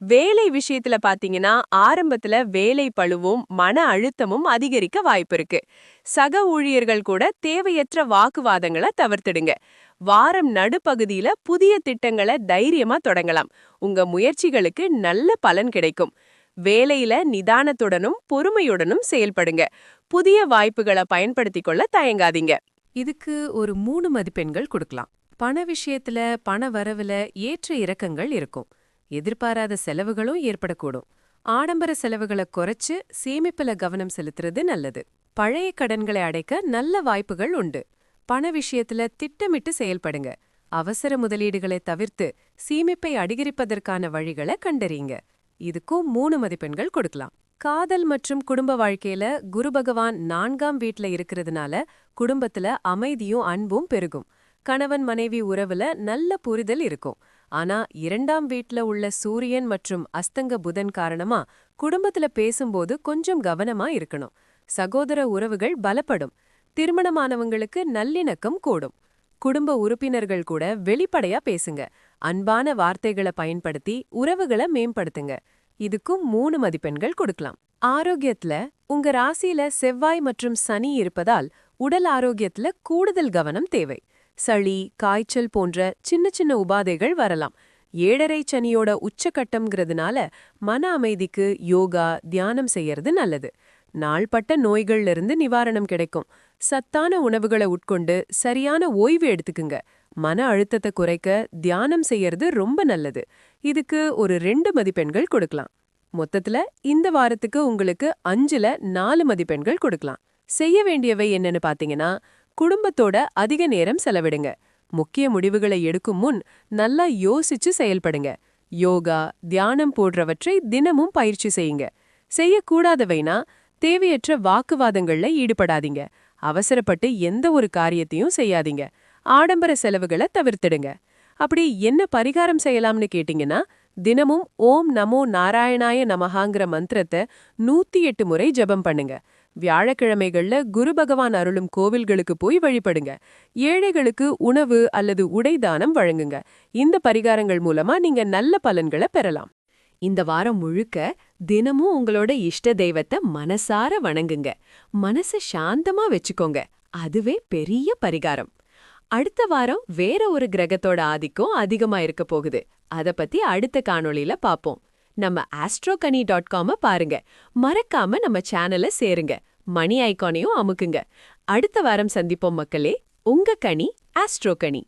வேலை விஷயத்துல பாத்தீங்கன்னா ஆரம்பத்துல வேலை பளுவும் மன அழுத்தமும் அதிகரிக்க வாய்ப்பு இருக்கு. சக ஊழியர்கள் கூட தேவையற்ற வாக்குவாதங்களை தவிர்த்திடுங்க. வாரம் நடுப்பகுதியில புதிய திட்டங்களை தைரியமா தொடங்கலாம். உங்க முயற்சிகளுக்கு நல்ல பலன் கிடைக்கும். வேலையில நிதானத்துடனும் பொறுமையுடனும் செயல்படுங்க. புதிய வாய்ப்புகளை பயன்படுத்திக் கொள்ள தயங்காதீங்க. இதுக்கு ஒரு 3 மதிப்பெண்கள் கொடுக்கலாம். பண விஷயத்துல பண வரவுல ஏற்ற இறக்கங்கள் இருக்கும். எதிர்பாராத செலவுகளும் ஏற்படக்கூடும். ஆடம்பர செலவுகளை குறைச்சு சேமிப்புல கவனம் செலுத்துறது நல்லது. பழைய கடன்களை அடைக்க நல்ல வாய்ப்புகள் உண்டு. பண விஷயத்துல திட்டமிட்டு செயல்படுங்க. அவசர முதலீடுகளை தவிர்த்து சேமிப்பை அதிகரிப்பதற்கான வழிகளை கண்டறியுங்க. இதுக்கும் 3 மதிப்பெண்கள் கொடுக்கலாம். காதல் மற்றும் குடும்ப வாழ்க்கையில குரு பகவான் 4ஆம் வீட்ல இருக்கிறதுனால குடும்பத்துல அமைதியும் அன்பும் பெருகும். கணவன் மனைவி உறவுல நல்ல புரிதல் இருக்கும். ஆனா 2ஆம் வீட்ல உள்ள சூரியன் மற்றும் அஸ்தங்க புதன் காரணமா குடும்பத்துல பேசும்போது கொஞ்சம் கவனமா இருக்கணும். சகோதர உறவுகள் பலப்படும். திருமணமானவங்களுக்கு நல்லிணக்கம் கூடும். குடும்ப உறுப்பினர்கள் கூட வெளிப்படையா பேசுங்க. அன்பான வார்த்தைகளை பயன்படுத்தி உறவுகளை மேம்படுத்துங்க. இதுக்கும் 3 மதிப்பெண்கள் கொடுக்கலாம். ஆரோக்கியத்துல உங்க ராசியில செவ்வாய் மற்றும் சனி இருப்பதால் உடல் ஆரோக்கியத்துல கூடுதல் கவனம் தேவை. சளி, காய்ச்சல் போன்ற சின்ன சின்ன உபாதைகள் வரலாம். 7.5 சனியோட உச்சகட்டம்ங்கிறதுனால மன அமைதிக்கு யோகா, தியானம் செய்யறது நல்லது. நாள்பட்ட நோய்கள்ல இருந்து நிவாரணம் கிடைக்கும். சத்தான உணவுகளை உட்கொண்டு சரியான ஓய்வு எடுத்துக்குங்க. மன அழுத்தத்தை குறைக்க தியானம் செய்யறது ரொம்ப நல்லது. இதுக்கு ஒரு 2 மதிப்பெண்கள் கொடுக்கலாம். மொத்தத்துல இந்த வாரத்துக்கு உங்களுக்கு 5ல 4 மதிப்பெண்கள் கொடுக்கலாம். செய்ய வேண்டியவை என்னன்னு பாத்தீங்கன்னா, குடும்பத்தோட அதிக நேரம் செலவிடுங்க. முக்கிய முடிவுகளை எடுக்கும் முன் நல்லா யோசிச்சு செயல்படுங்க. யோகா, தியானம் போன்றவற்றை தினமும் பயிற்சி செய்யுங்க. செய்யக்கூடாதவைனா தேவையற்ற வாக்குவாதங்கள்ல ஈடுபடாதீங்க. அவசரப்பட்டு எந்த ஒரு காரியத்தையும் செய்யாதீங்க. ஆடம்பர செலவுகளை தவிர்த்திடுங்க. அப்படி என்ன பரிகாரம் செய்யலாம்னு கேட்டீங்கன்னா, தினமும் ஓம் நமோ நாராயணாய நமஹாங்கிற மந்திரத்தை 108 முறை ஜெபம் பண்ணுங்க. வியாழக்கிழமைகள்ல குரு பகவான் அருளும் கோவில்களுக்கு போய் வழிபடுங்க. ஏழைகளுக்கு உணவு அல்லது உடை தானம் வழங்குங்க. இந்த பரிகாரங்கள் மூலமா நீங்க நல்ல பலன்களை பெறலாம். இந்த வாரம் முழுக்க தினமும் உங்களோட இஷ்ட தெய்வத்தை மனசார வணங்குங்க. மனச சாந்தமா வச்சுக்கோங்க. அதுவே பெரிய பரிகாரம். அடுத்த வாரம் வேற ஒரு கிரகத்தோட ஆதிக்கம் அதிகமா இருக்க போகுது. அத பத்தி அடுத்த காணொளியில பாப்போம். நம்ம astrokani.com பாருங்க. மறக்காம நம்ம சேனலை சேருங்க. மணி ஐகானையும் அமுக்குங்க. அடுத்த வாரம் சந்திப்போம் மக்களே. உங்க கனி, ஆஸ்ட்ரோகனி.